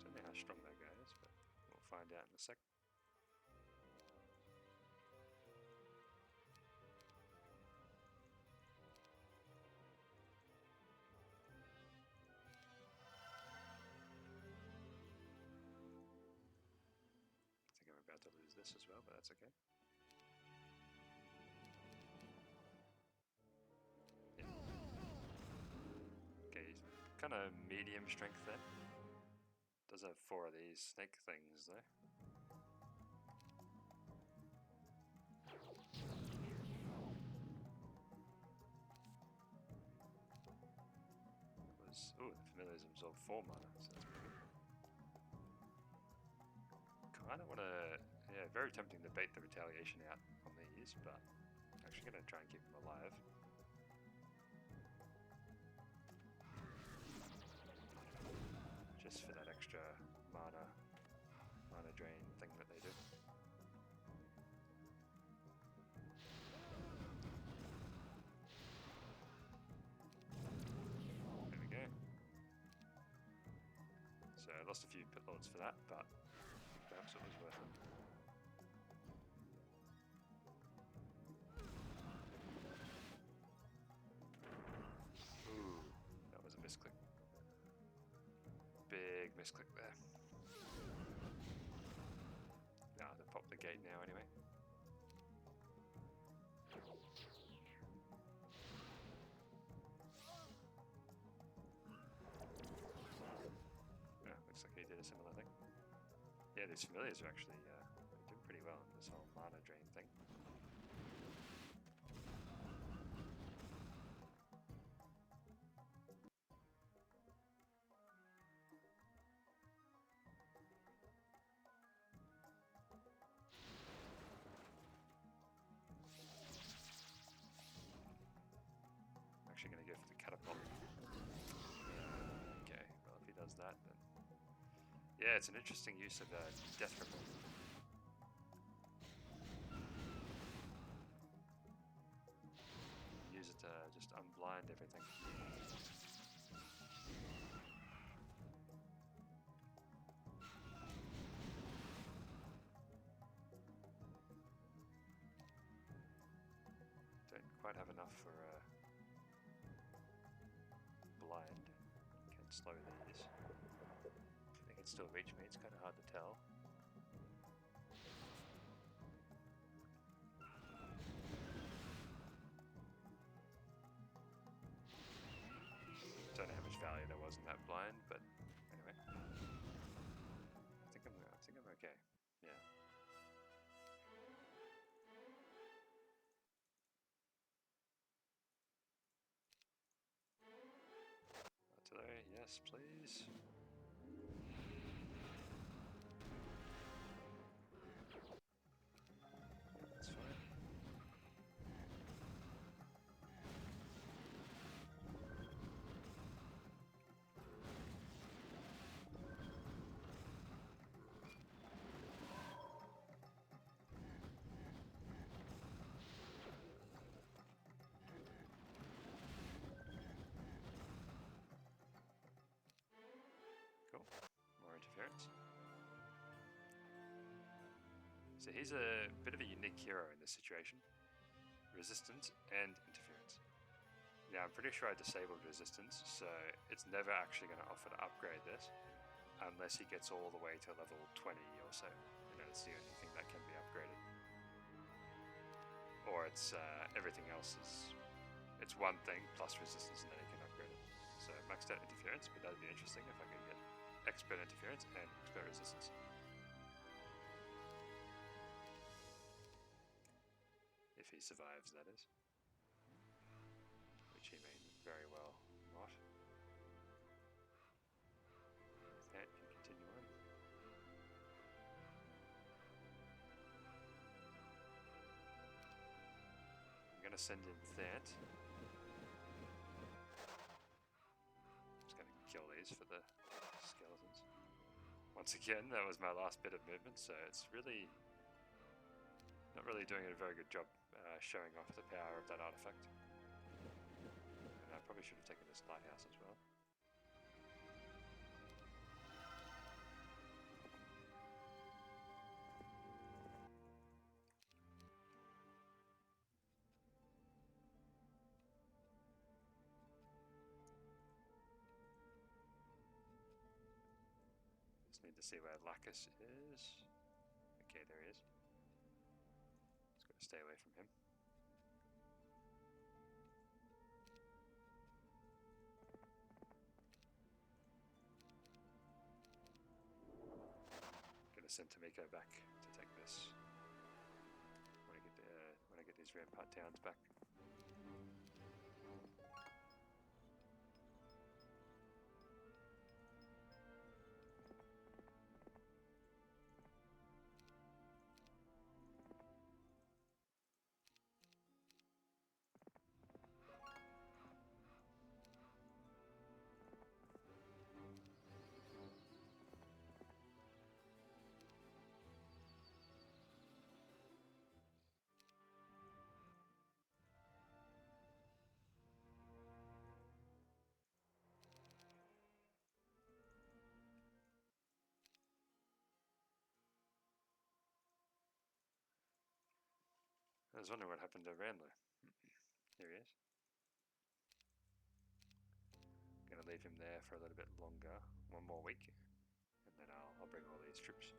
Speaker 1: Don't know how strong that guy is, but we'll find out in a sec. I think I'm about to lose this as well, but that's okay. Yeah. Okay, he's kind of medium strength there. Does have 4 of these snake things though. Oh, the familiars absorb 4 mana, so that's pretty good. Kinda wanna, yeah, very tempting to bait the retaliation out on these, but I'm actually gonna try and keep them alive. Just for that extra mana drain thing that they do. There we go. So I lost a few pit lords for that, but perhaps it was worth it. Ooh, that was a misclick. Big misclick there. Nah, they pop the gate now anyway. Yeah, looks like he did a similar thing. Yeah, these familiars are actually doing pretty well in this whole mana drain thing. I'm actually going to go for the catapult. Okay, well if he does that, then yeah, it's an interesting use of death ripple. Use it to just unblind everything. Don't quite have enough for blind. Can slow these. They can still reach me, it's kind of hard to tell. Don't know how much value there was in that blind, but anyway. I think I'm okay. Yeah. Artillery, yes, please. That's fine. Cool. More interference. So he's a bit of a unique hero in this situation. Resistance and interference. Now I'm pretty sure I disabled resistance, so it's never actually going to offer to upgrade this unless he gets all the way to level 20 or so. You know, it's the only thing that can be upgraded. Or it's everything else is, it's one thing plus resistance and then he can upgrade it. So maxed out interference, but that'd be interesting if I could get expert interference and expert resistance. If he survives, that is. Which he may very well not. That can continue on. to send in that. Just going to kill these for the skeletons. Once again, that was my last bit of movement, so it's really not really doing a very good job showing off the power of that artifact. And I probably should have taken this lighthouse as well. Just need to see where Lacus is. Okay, there he is. Just got to stay away from him. Gonna send Tomiko back to take this when I get these rampart towns back. I was wondering what happened to Randler. Here he is. Gonna leave him there for a little bit longer, one more week, and then I'll bring all these troops.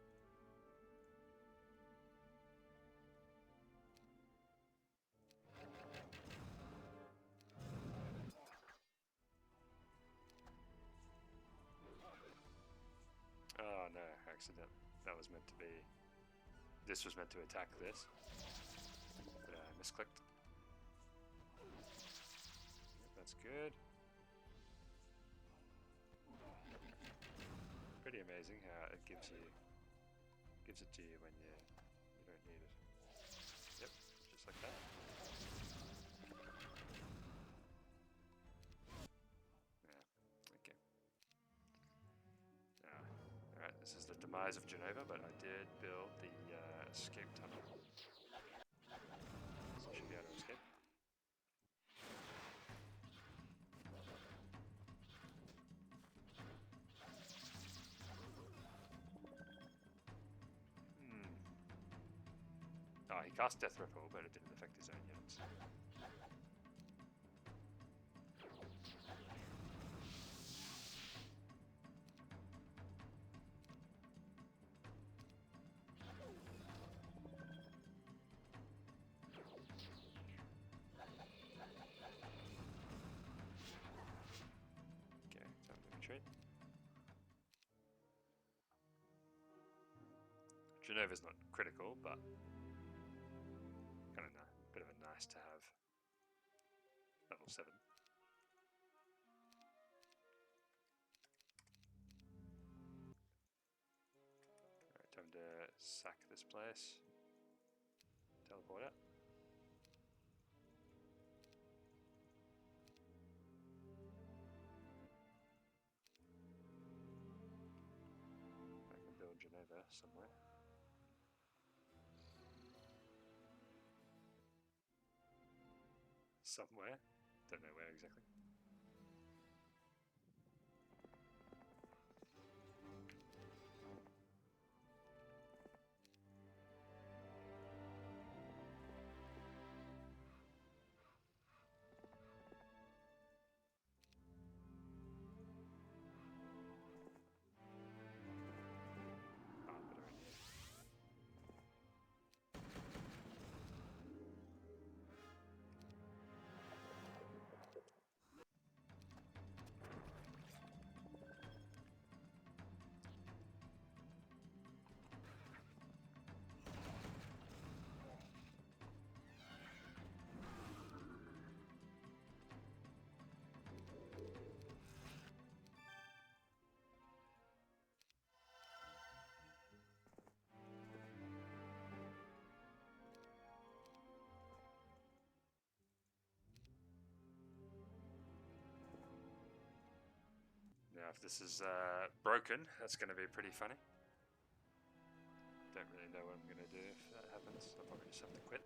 Speaker 1: Oh no, accident. That was meant to be. This was meant to attack this. But I misclicked. Yep, that's good. Pretty amazing how it gives it to you when you don't need it. Yep, just like that. Yeah, okay. Alright, this is the demise of Genova, but I did build the escape tunnel. So I should be able to escape. Oh, he cast Death Ripple, but it didn't affect his own units. Okay, time to retreat. Genova's not critical, but kind of bit of a nice to have. Level 7. Alright, time to sack this place. Teleport out. I can build Genova somewhere. Somewhere. Don't know where exactly. Now if this is broken, that's going to be pretty funny. Don't really know what I'm going to do if that happens. I'll probably just have to quit.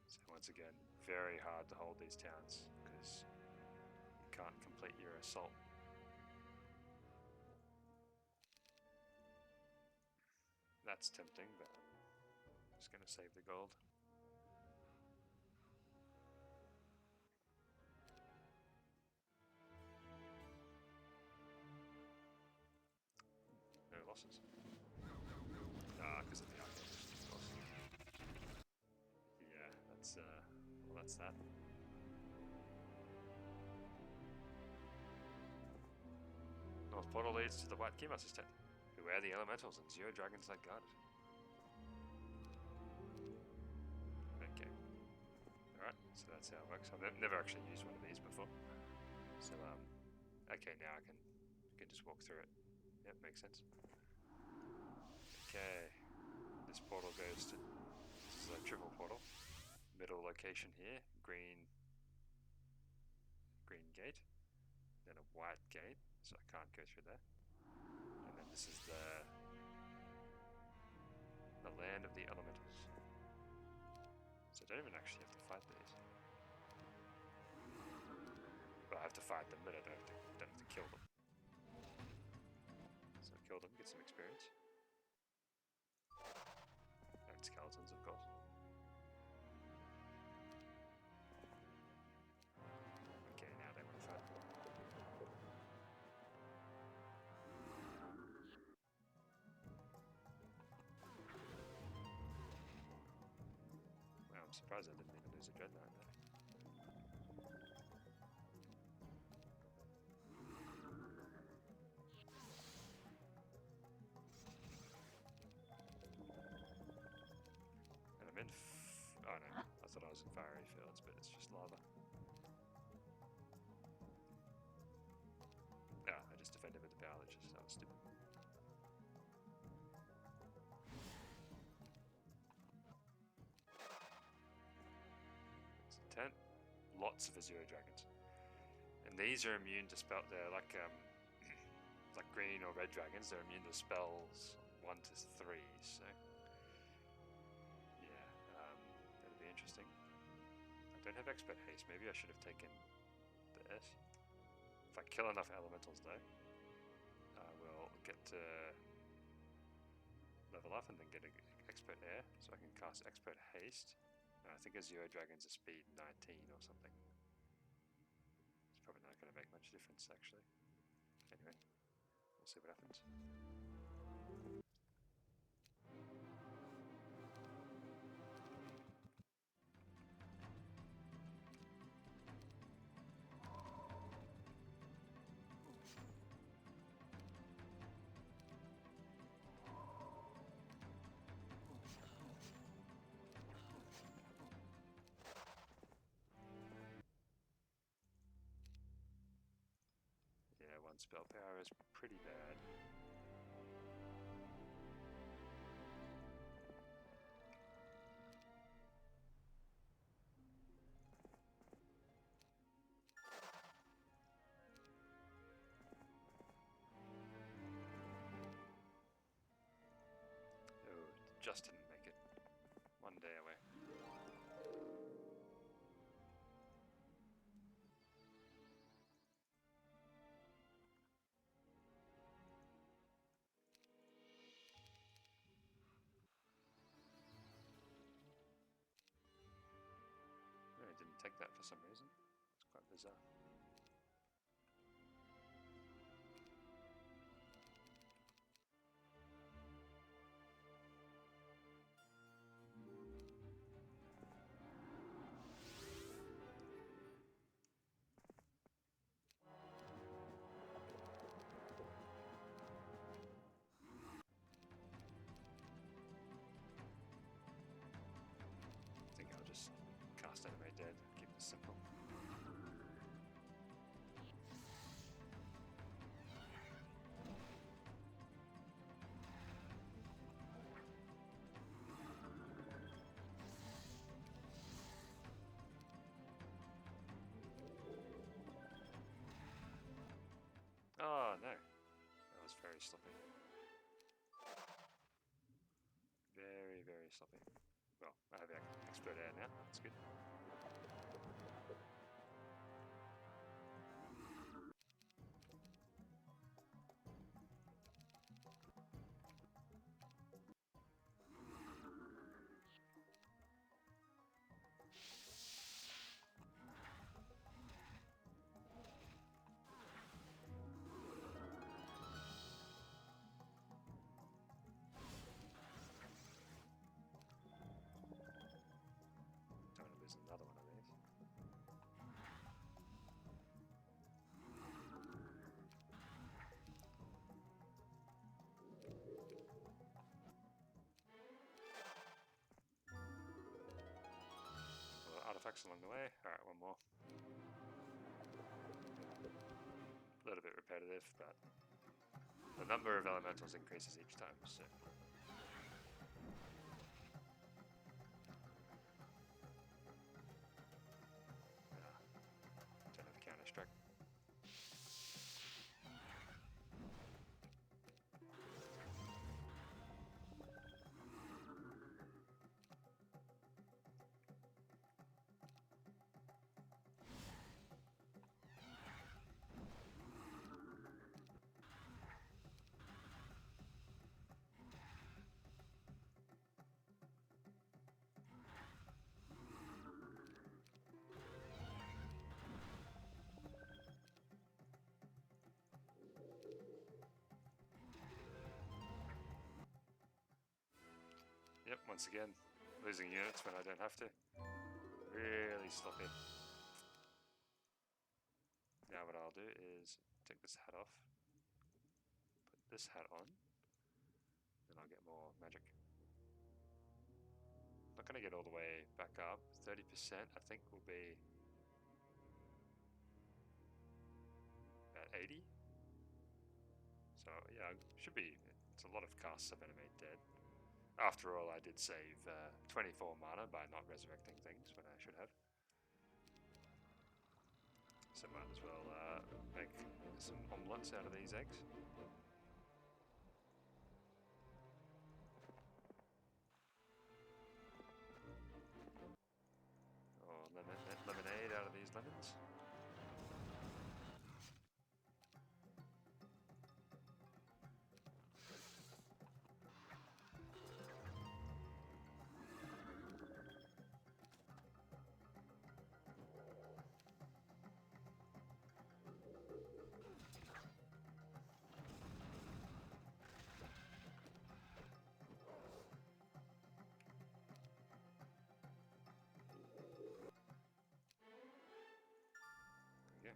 Speaker 1: So once again, very hard to hold these towns because you can't complete your assault. That's tempting, but I'm just going to save the gold. No losses. Because of the arcade, of course. Yeah, that's well, that's that. North portal leads to the White Keymaster's tent. Beware the elementals and zero dragons that guard it. Okay. Alright, so that's how it works. I've never actually used one of these before. So, okay, now I can just walk through it. Yep, makes sense. Okay. This portal goes to... This is a triple portal. Middle location here. Green gate. Then a white gate. So I can't go through there. And then this is the land of the elementals. So I don't even actually have to fight these. But I have to fight them, but I don't have to kill them. So kill them, get some experience. And skeletons, of course. Okay, now they want to fight. Wow, I'm surprised I didn't even lose a dread knight there. And I'm in... oh no, I thought I was in fiery fields, but it's just lava. Yeah, I just defended with the power leeches, that was stupid. Tent. Lots of Azure dragons. And these are immune to spell. They're like like green or red dragons. They're immune to spells 1 to 3. So yeah, that'll be interesting. I don't have expert haste. Maybe I should have taken this. If I kill enough elementals though, I will get to level up and then get an expert air, so I can cast expert haste. I think a zero dragon's a speed 19 or something. It's probably not going to make much difference actually. Anyway, we'll see what happens. Yeah, 1 spell power is pretty bad. Oh, just didn't make it. 1 day away. No, it didn't take that for some reason. It's quite bizarre. I think I'll just cast Animate Dead, keep it simple. sloppy. Well, I have expert air now. That's good. Don't want to lose another one of these. Artifacts along the way. Alright, one more. A little bit repetitive, but the number of elementals increases each time, so. Don't have counter strike. Yep, once again, losing units when I don't have to. Really sloppy. Now what I'll do is take this hat off, put this hat on, and I'll get more magic. Not going to get all the way back up. 30% I think will be about 80. So yeah, should be, it's a lot of casts I've made dead. After all, I did save 24 mana by not resurrecting things when I should have. So might as well make some omelettes out of these eggs. Or lemonade out of these lemons. Yeah.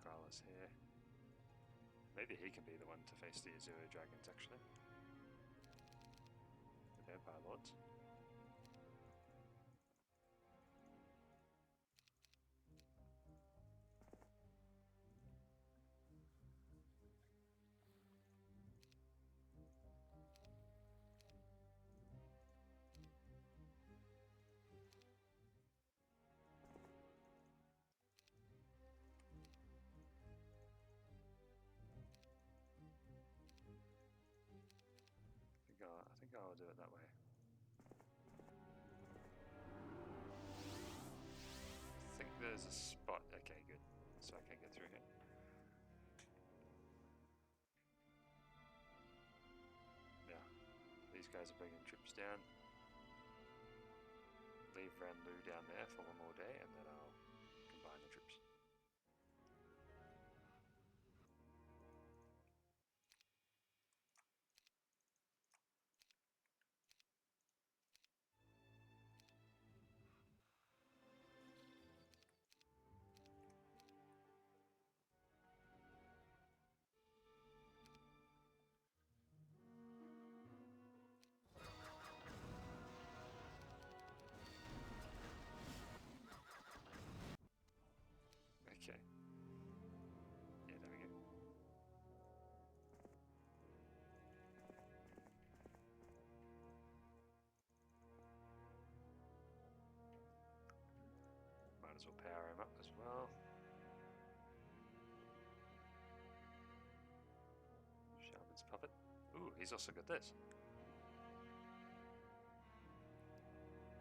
Speaker 1: Carlos here. Maybe he can be the one to face the Azure Dragons, actually. The Vampire Lords. I think I'll do it that way. I think there's a spot. Okay, good. So I can get through here. Yeah. These guys are bringing troops down. Leave Ranlu down there for one more day, and then I'll combine the troops. Might as well power him up as well. Shaman's puppet. Ooh, he's also got this.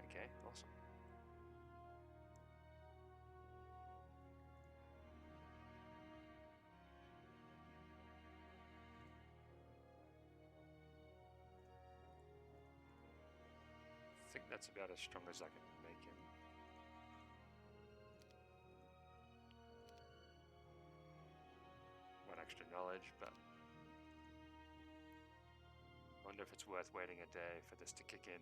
Speaker 1: Okay, awesome. I think that's about as strong as I can make him. One extra knowledge, but I wonder if it's worth waiting a day for this to kick in.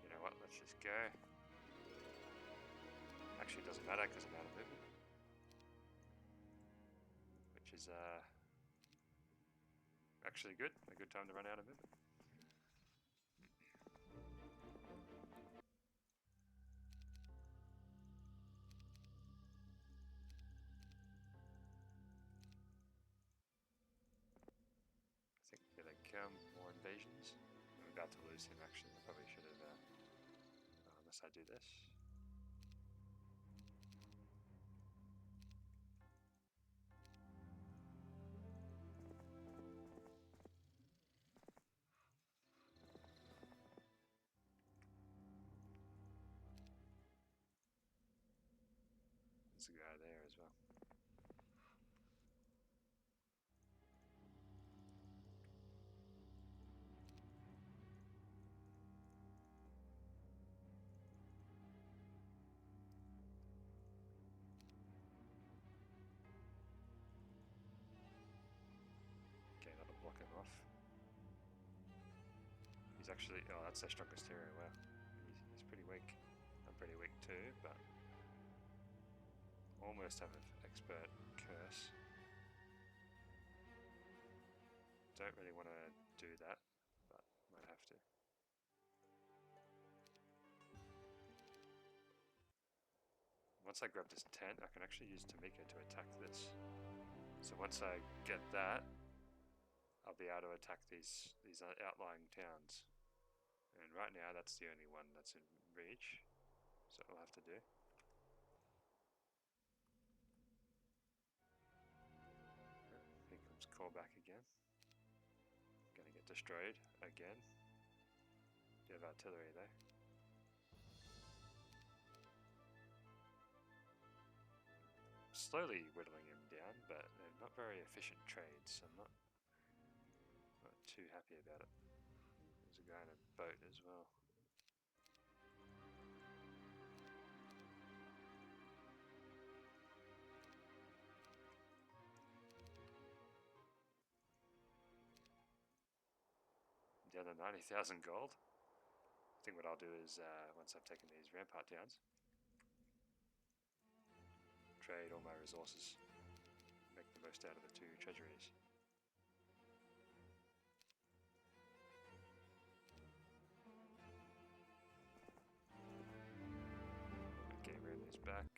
Speaker 1: You know what, let's just go. Actually, it doesn't matter because I'm out of movement. Which is actually good. A good time to run out of movement. I think here they come, more invasions. I'm about to lose him actually. I probably should have, unless I do this. There's a guy there as well. Okay, that'll block him off. He's actually, oh, that's their strongest hero. Wow, he's pretty weak. I'm pretty weak too, but almost have an expert curse. Don't really want to do that, but might have to. Once I grab this tent, I can actually use Tamika to attack this. So once I get that, I'll be able to attack these outlying towns. And right now, that's the only one that's in reach. So I'll have to do. Here comes callback again. Gonna get destroyed again. Do you have artillery though? Slowly whittling him down, but they're not very efficient trades, so I'm not too happy about it. There's a guy in a boat as well. Down to 90,000 gold. I think what I'll do is, once I've taken these rampart towns, trade all my resources, make the most out of the 2 treasuries. Okay, bring these back.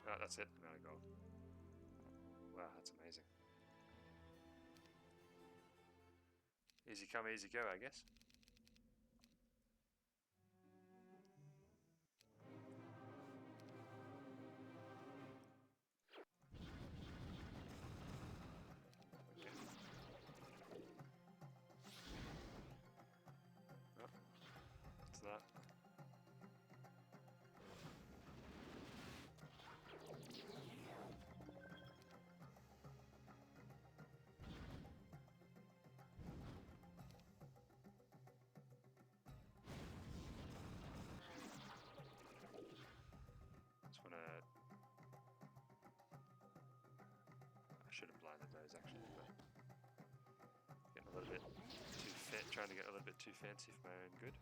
Speaker 1: Oh, that's it, I'm out of gold. Wow, that's amazing. Easy come, easy go, I guess. Okay. Oh, what's that? I should have blinded those actually, but getting a little bit too fit, trying to get a little bit too fancy for my own good.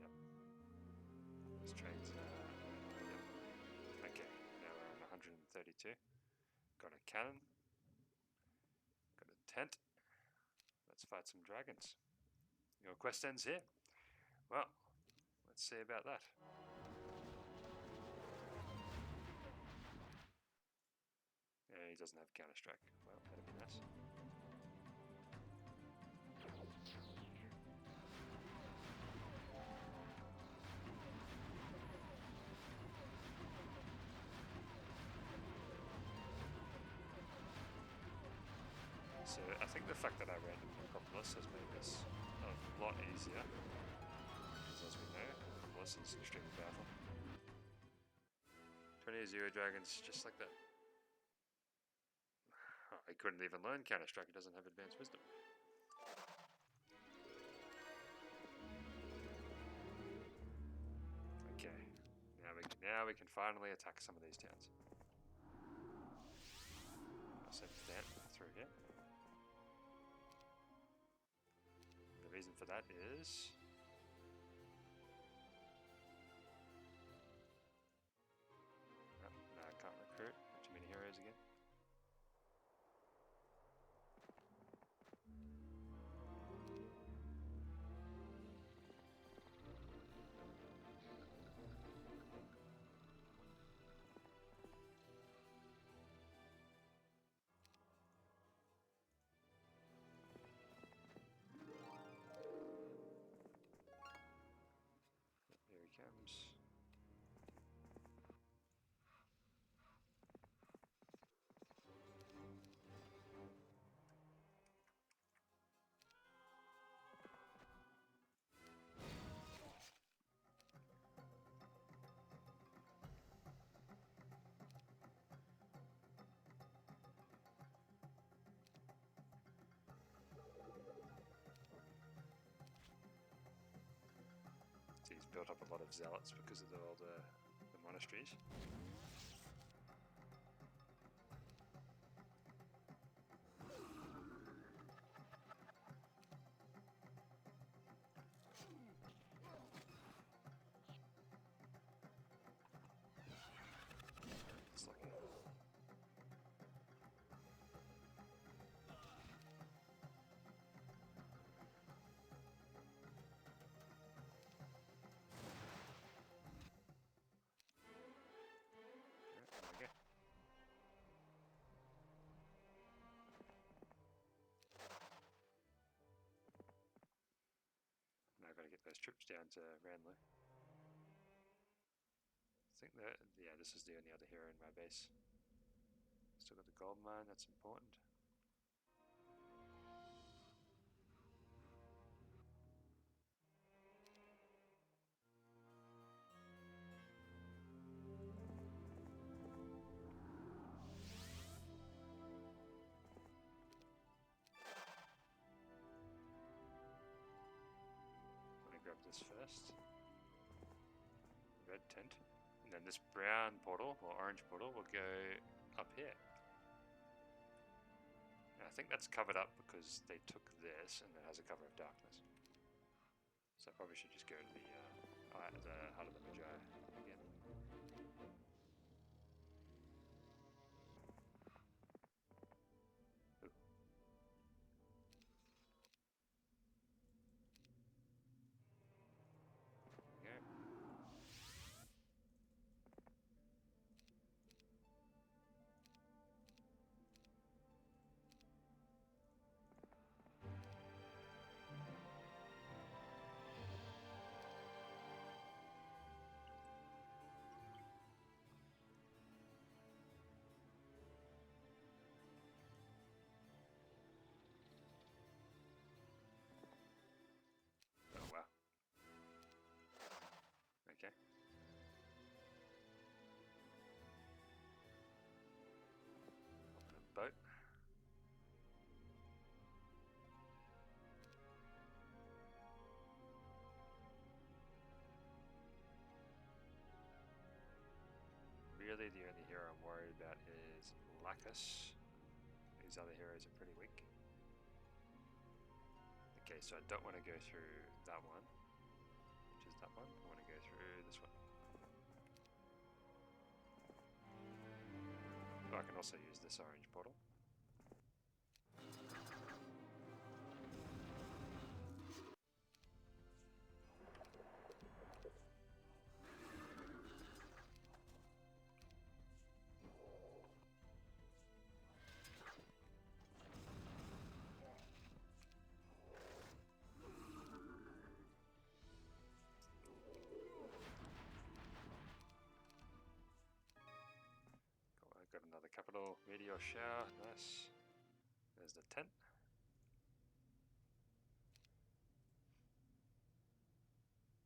Speaker 1: Yep. This train's 22. Got a cannon. Got a tent. Let's fight some dragons. Your quest ends here. Well, let's see about that. Yeah, he doesn't have counter-strike. Well, that'd be nice. So I think the fact that I ran Necropolis has made this a lot easier, because as we know, Necropolis is extremely powerful. 20-0 dragons, just like that. Oh, I couldn't even learn counter-strike, it doesn't have advanced wisdom. Okay, now we can finally attack some of these towns. I'll send that through here. The reason for that is no, I can't recruit too many heroes again. Here he comes. So he's built up a lot of zealots because of all the monasteries. It's lucky. There we go. Now I've got to get those troops down to Ranlu. I think that, yeah, this is the only other hero in my base. Still got the gold mine, that's important. Grab this first. Red tent. And then this brown portal, or orange portal, will go up here. And I think that's covered up because they took this and it has a cover of darkness. So I probably should just go to the Heart of the Magi again. Oh wow. Okay. Open a boat. Really, the only hero I'm worried about is Lacus. These other heroes are pretty weak. Okay, so I don't want to go through that one, which is that one. I want to go through this one. Oh, I can also use this orange portal. Got another capital meteor shower, nice. There's the tent.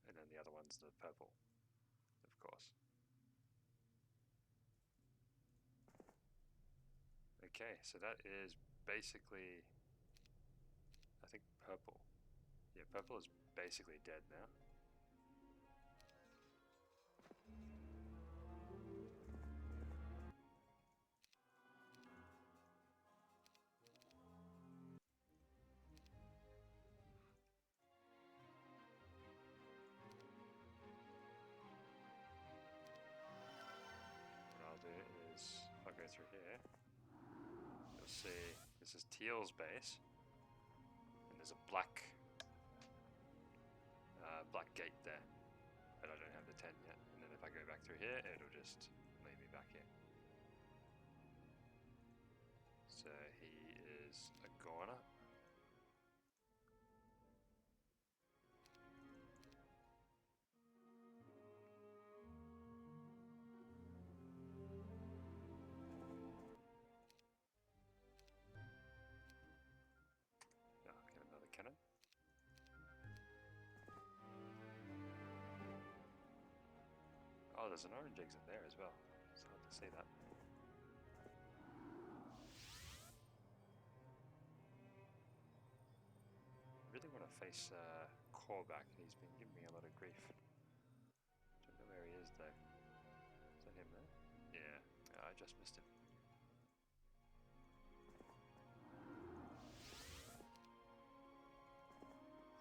Speaker 1: And then the other one's the purple, of course. Okay, so that is basically, I think purple. Yeah, purple is basically dead now. What I'll do is, if I go through here, you'll see this is Teal's base, and there's a black gate there, but I don't have the tent yet. And then if I go back through here, it'll just lead me back here. So he is a goner. Get another cannon. Oh, there's an orange exit there as well. It's hard to see that. I really want to face Korvac. He's been giving me a lot of grief. Don't know where he is though. Is that him there? Yeah, I just missed him.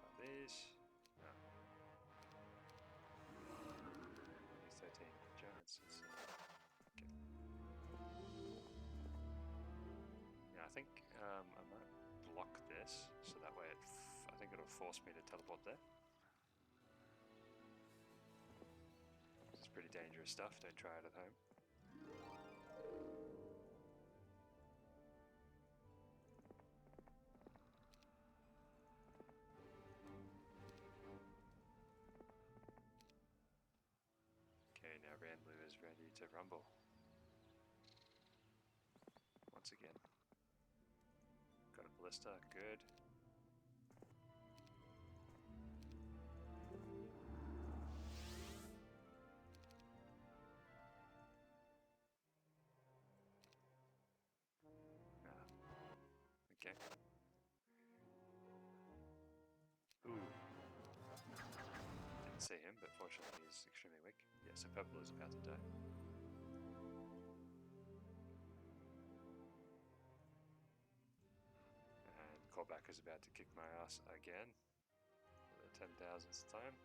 Speaker 1: Like these. No. These 13 giants. Okay. Yeah, I think I might block this so that way I think it'll force me to teleport there. It's pretty dangerous stuff, don't try it at home. Okay, now Ranlu is ready to rumble. Once again. Got a ballista, good. Okay. Ooh. Didn't see him, but fortunately he's extremely weak. Yeah, so purple is about to die. And Korvac is about to kick my ass again for the 10,000th time.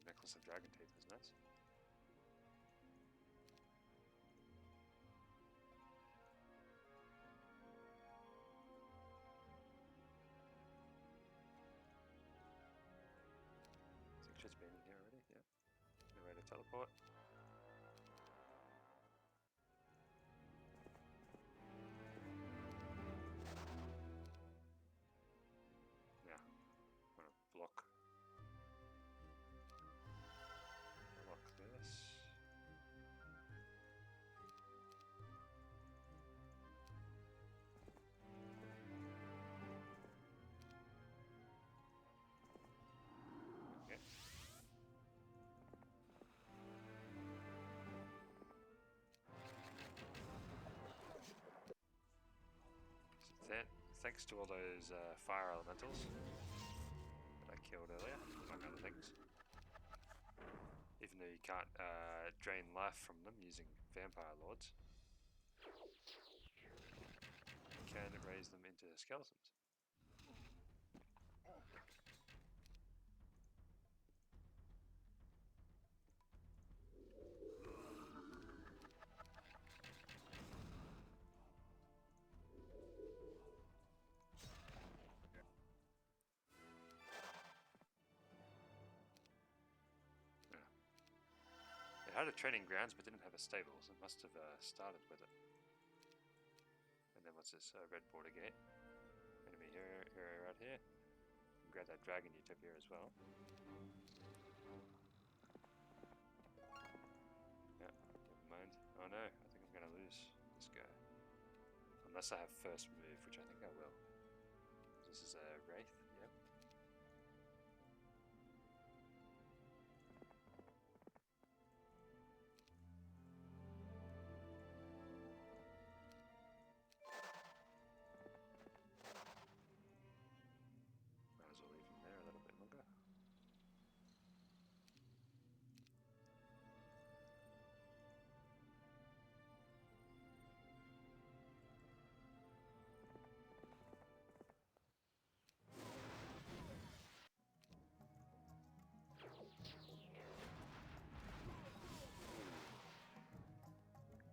Speaker 1: Necklace of dragon teeth is nice. Sigture's been in here already, yeah. No way to teleport. Yeah, I'm gonna block this. thanks to all those fire elementals that I killed earlier, among other things. Even though you can't drain life from them using vampire lords, you can raise them into skeletons. It had a training grounds but didn't have a stables. It must have started with it. And then what's this? Red border gate. Enemy hero right here. Grab that dragon utopia as well. Yeah, never mind. Oh no, I think I'm gonna lose this guy. Unless I have first move, which I think I will. This is a wraith, yep. Might as well leave him there a little bit longer.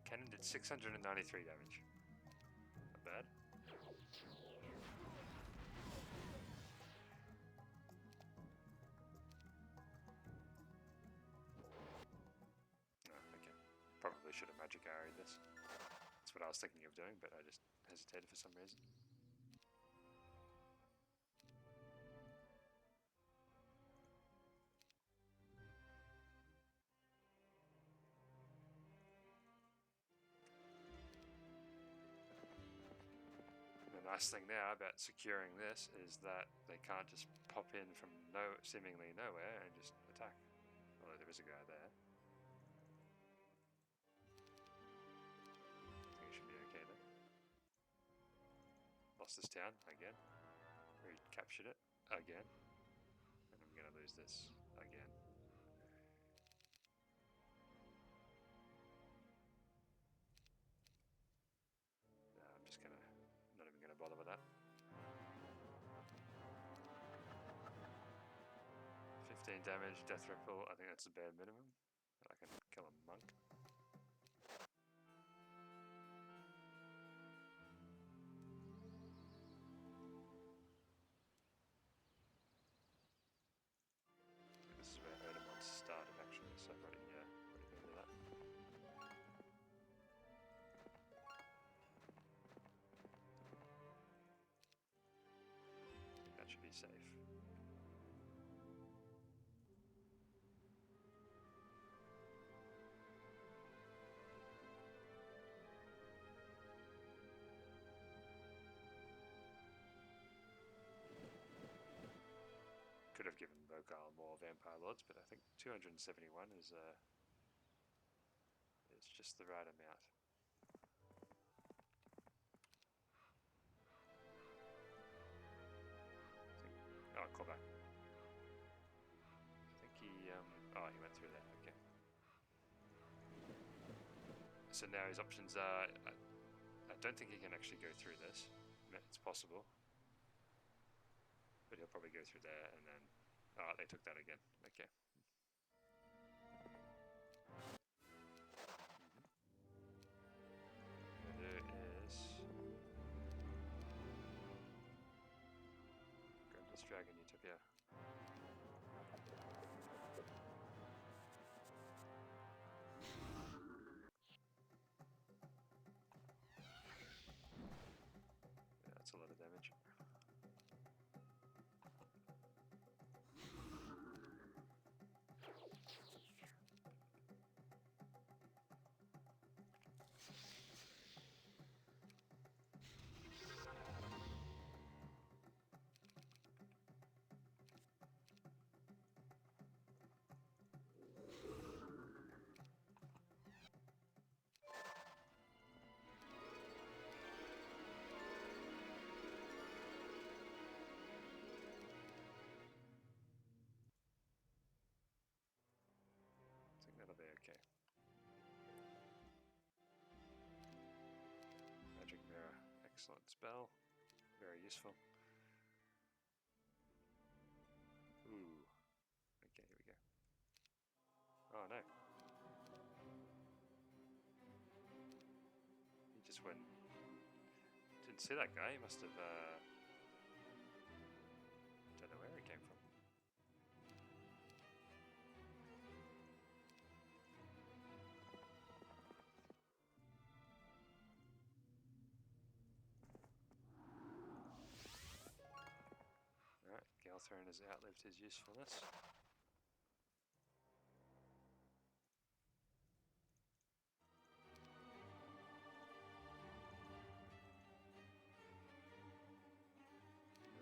Speaker 1: Cannon did 693 damage. Not bad. Oh, okay. Probably should have magic arrowed this. That's what I was thinking of doing, but I just hesitated for some reason. The nice thing now about securing this is that they can't just pop in from seemingly nowhere and just attack. Although there is a guy there. I think it should be okay though. Lost this town again. Recaptured it again. And I'm gonna lose this again. No, I'm just gonna not even gonna bother with that. 15 damage, death ripple, I think that's the bare minimum. I can kill a monk. This is where Odamon started actually, so I've already been to that. That should be safe. Could have given Bokal more vampire lords, but I think 271 is just the right amount. Oh, call back. I think he he went through there. Okay. So now his options are. I don't think he can actually go through this. It's possible. But he'll probably go through there and then... Oh, they took that again. Okay. There is... Grab this dragon utopia. Yeah, that's a lot of damage. Excellent spell. Very useful. Ooh. Okay, here we go. Oh no. He just went... Didn't see that guy. He must have... Don't know where he came from. Alright, Galthrone has outlived his usefulness.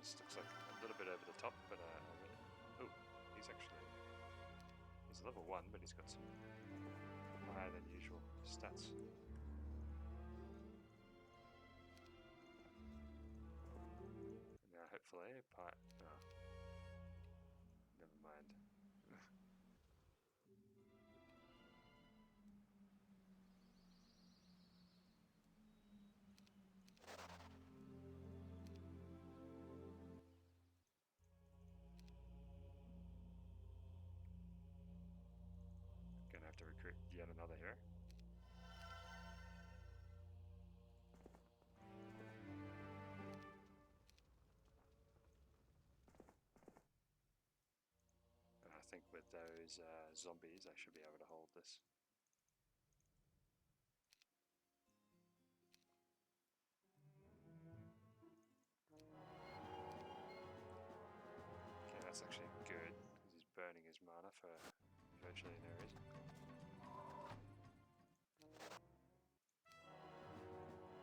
Speaker 1: This looks like a little bit over the top, but oh, he's level 1, but he's got some higher than usual stats. And now hopefully never mind. Gonna have to recruit yet another hero. And I think with those zombies I should be able to hold this. Okay, that's actually good, because he's burning his mana for virtually no reason.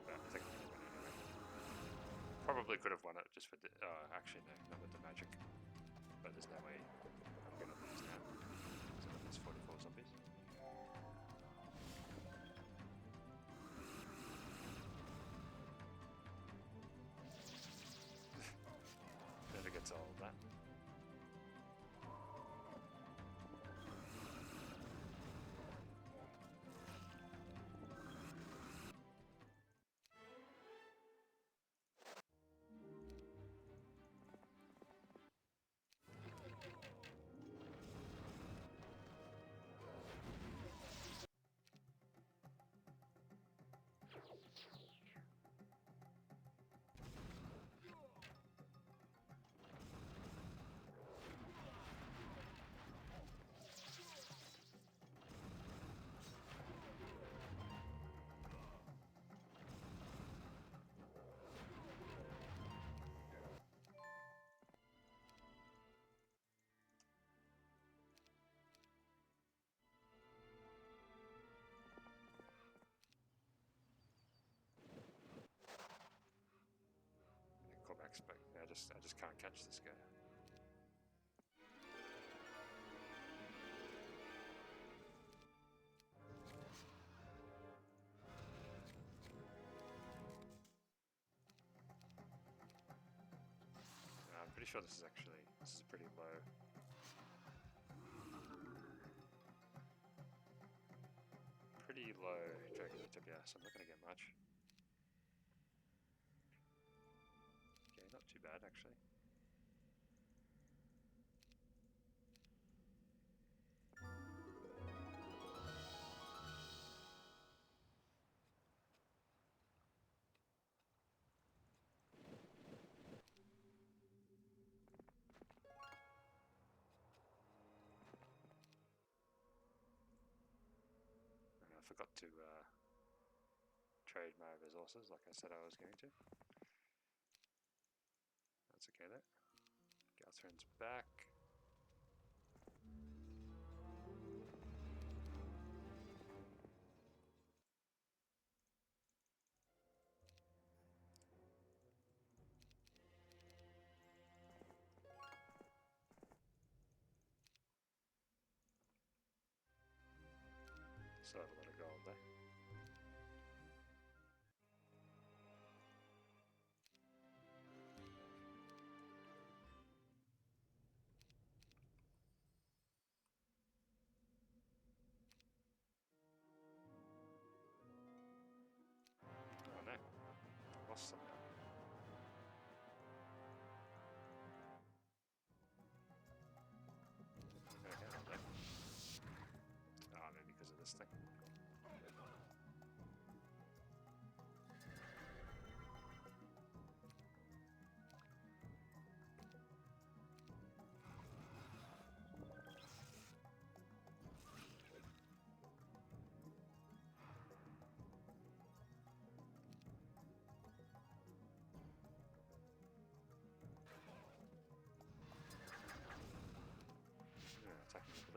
Speaker 1: But I think I'm going to win anyway. Probably could have won it just for the... actually no, not with the magic. But there's no way I'm going to lose now. So there's 44 zombies. Never gets old, that. Callbacks, but I just can't catch this guy. I'm pretty sure this is pretty low. Pretty low Dragon Utopia, so I'm not going to get much. Okay, not too bad actually. And I forgot to trade my resources like I said I was going to. That's okay though. Galthrone's back. Still have a lot of gold there. Oh no, lost some now.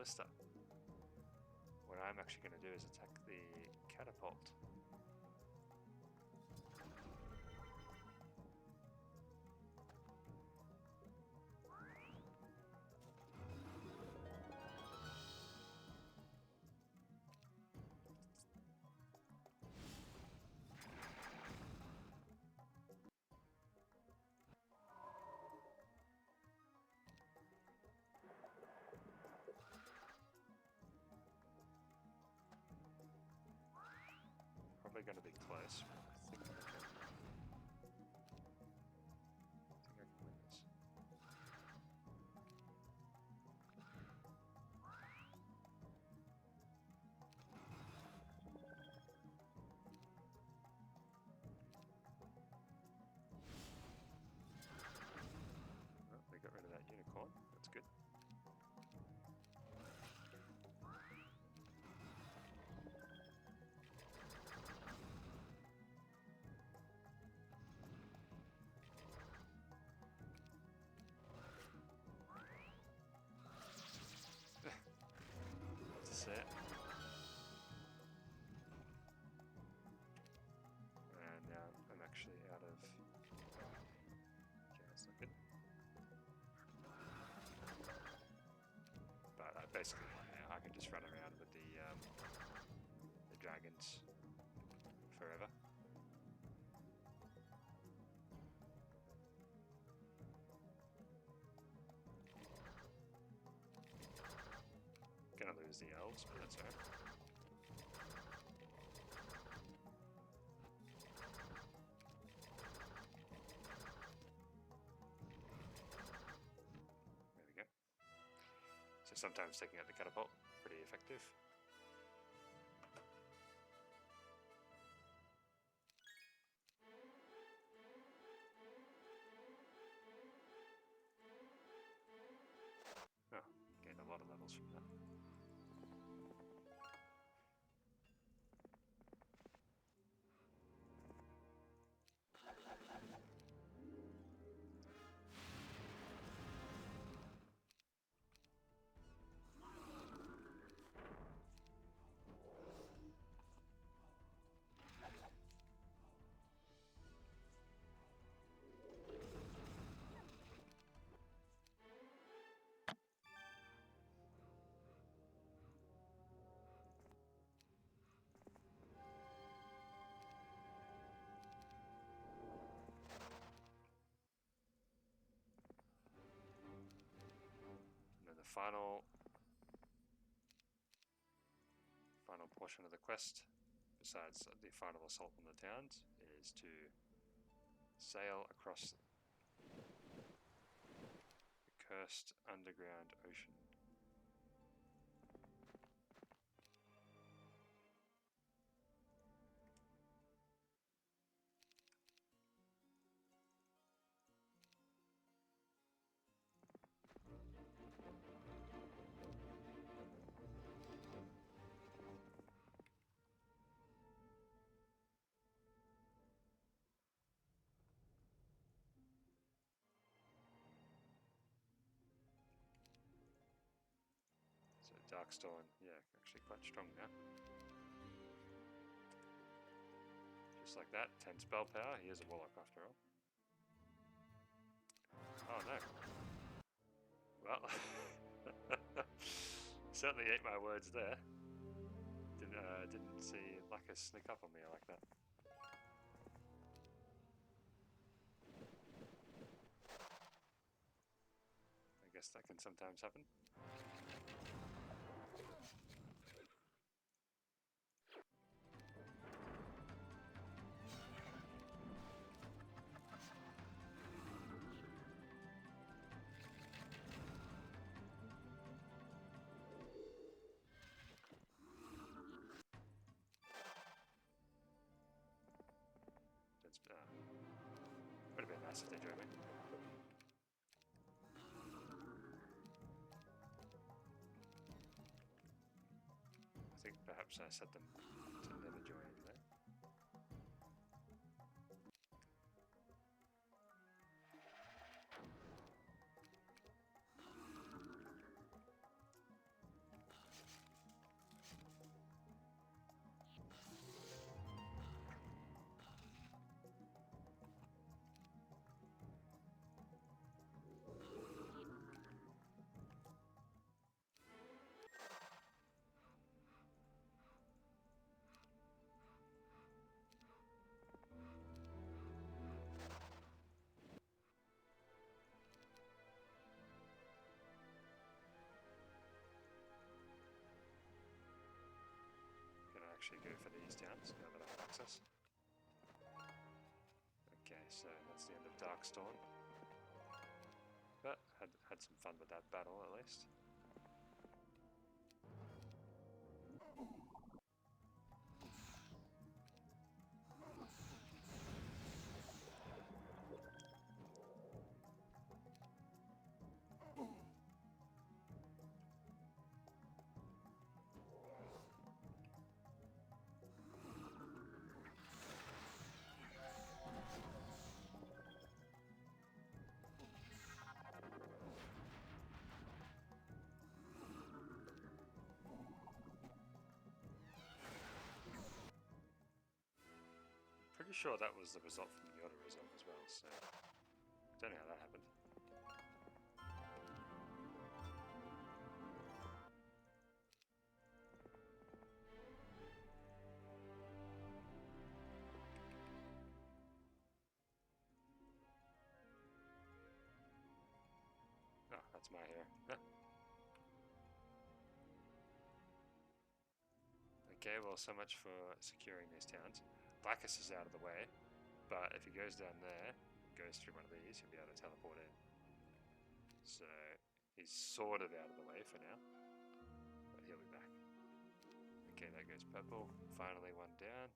Speaker 1: ballista. What I'm actually going to do is attack the catapult. Probably going to be close. I think I can win this. Oh, they got rid of that unicorn. That's good. That's it. And now I'm actually out of... Okay, that's not good. But basically, I can just run around with the dragons forever. Gonna lose the elves, but that's alright. There we go. So sometimes taking out the catapult, pretty effective. Oh, gained a lot of levels from that. Final portion of the quest, besides the final assault on the towns, is to sail across the cursed underground ocean. So Darkstone, yeah, actually quite strong now. Just like that, 10 spell power. He is a warlock after all. Oh no. Well, certainly ate my words there. Didn't see Lacus sneak up on me like that. I guess that can sometimes happen. Would have been nice if they joined me. I think perhaps I set them to never join there. actually go for these towns now that I have access. Okay, so that's the end of Darkstorm. But had some fun with that battle at least. Pretty sure that was the result from the HotA result as well, so don't know how that happened. Oh, that's my hair. Okay, well, so much for securing these towns. Blackus is out of the way, but if he goes down there, goes through one of these, he'll be able to teleport in. So he's sort of out of the way for now, but he'll be back. Okay, that goes purple. Finally one down.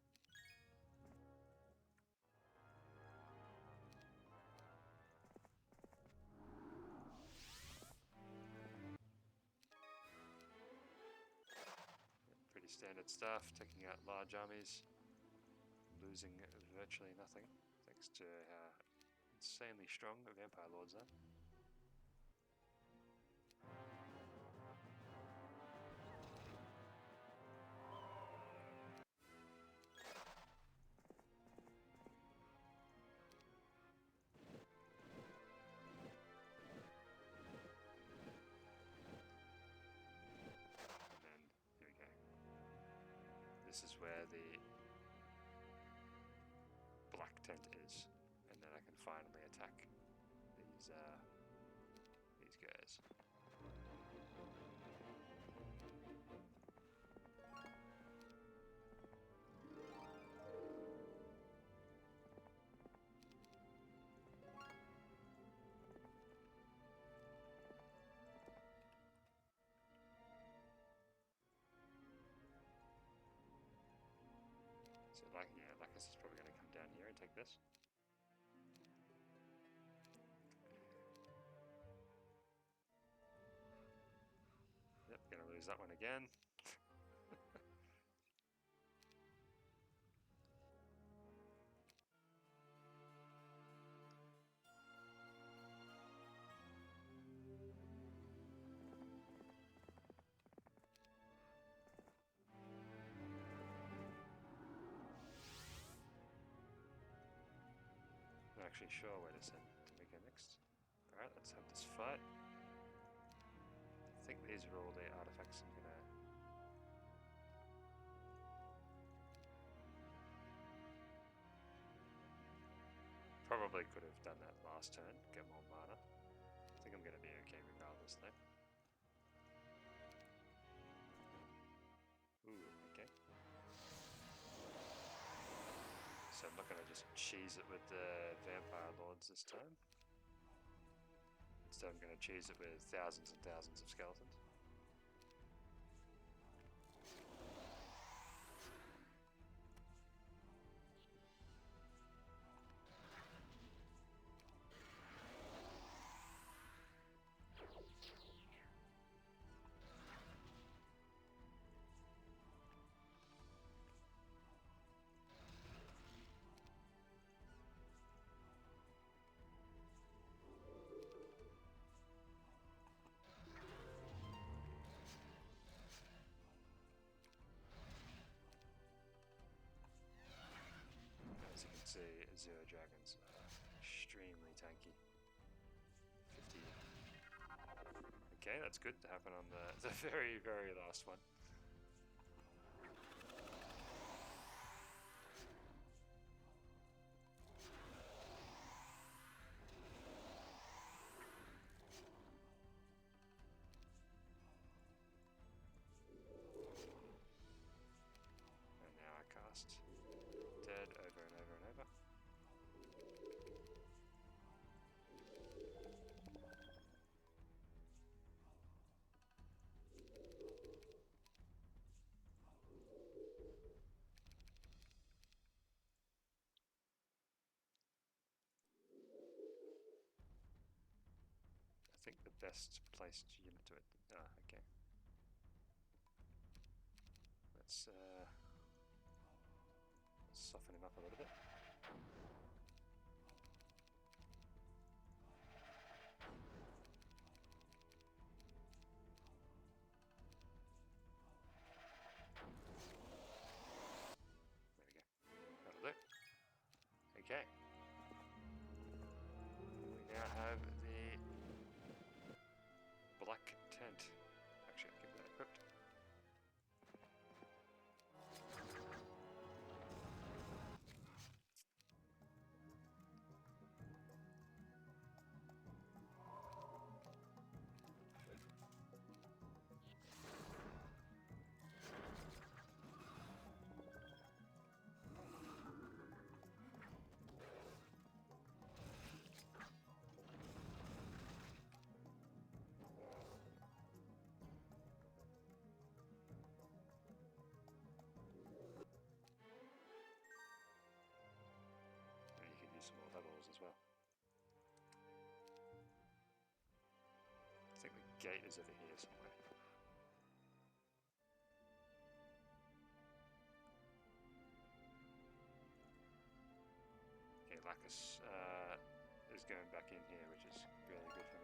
Speaker 1: Pretty standard stuff, taking out large armies, losing virtually nothing, thanks to how insanely strong the Vampire Lords are. This is where the black tent is, and then I can finally attack these guys. So Lacus is probably going to come down here and take this. Yep, going to lose that one again. I'm not actually sure where to send to make it next. Alright, let's have this fight. I think these are all the artifacts I'm gonna... Probably could have done that last turn, get more mana. I think I'm gonna be okay regardless though. Ooh, okay. So I'm not going to just cheese it with the Vampire Lords this time. Instead I'm going to cheese it with thousands and thousands of skeletons. As you can see, Zero Dragons are extremely tanky. 50. Okay, that's good to happen on the very, very last one. think the best placed unit to it. Ah, okay. Let's soften him up a little bit. There we go. That'll do. Okay. We now have the black tent. Actually, I'll keep that equipped. And you can use some more levels as well. I think the gate is over here somewhere. Okay, Lacus is going back in here, which is really good for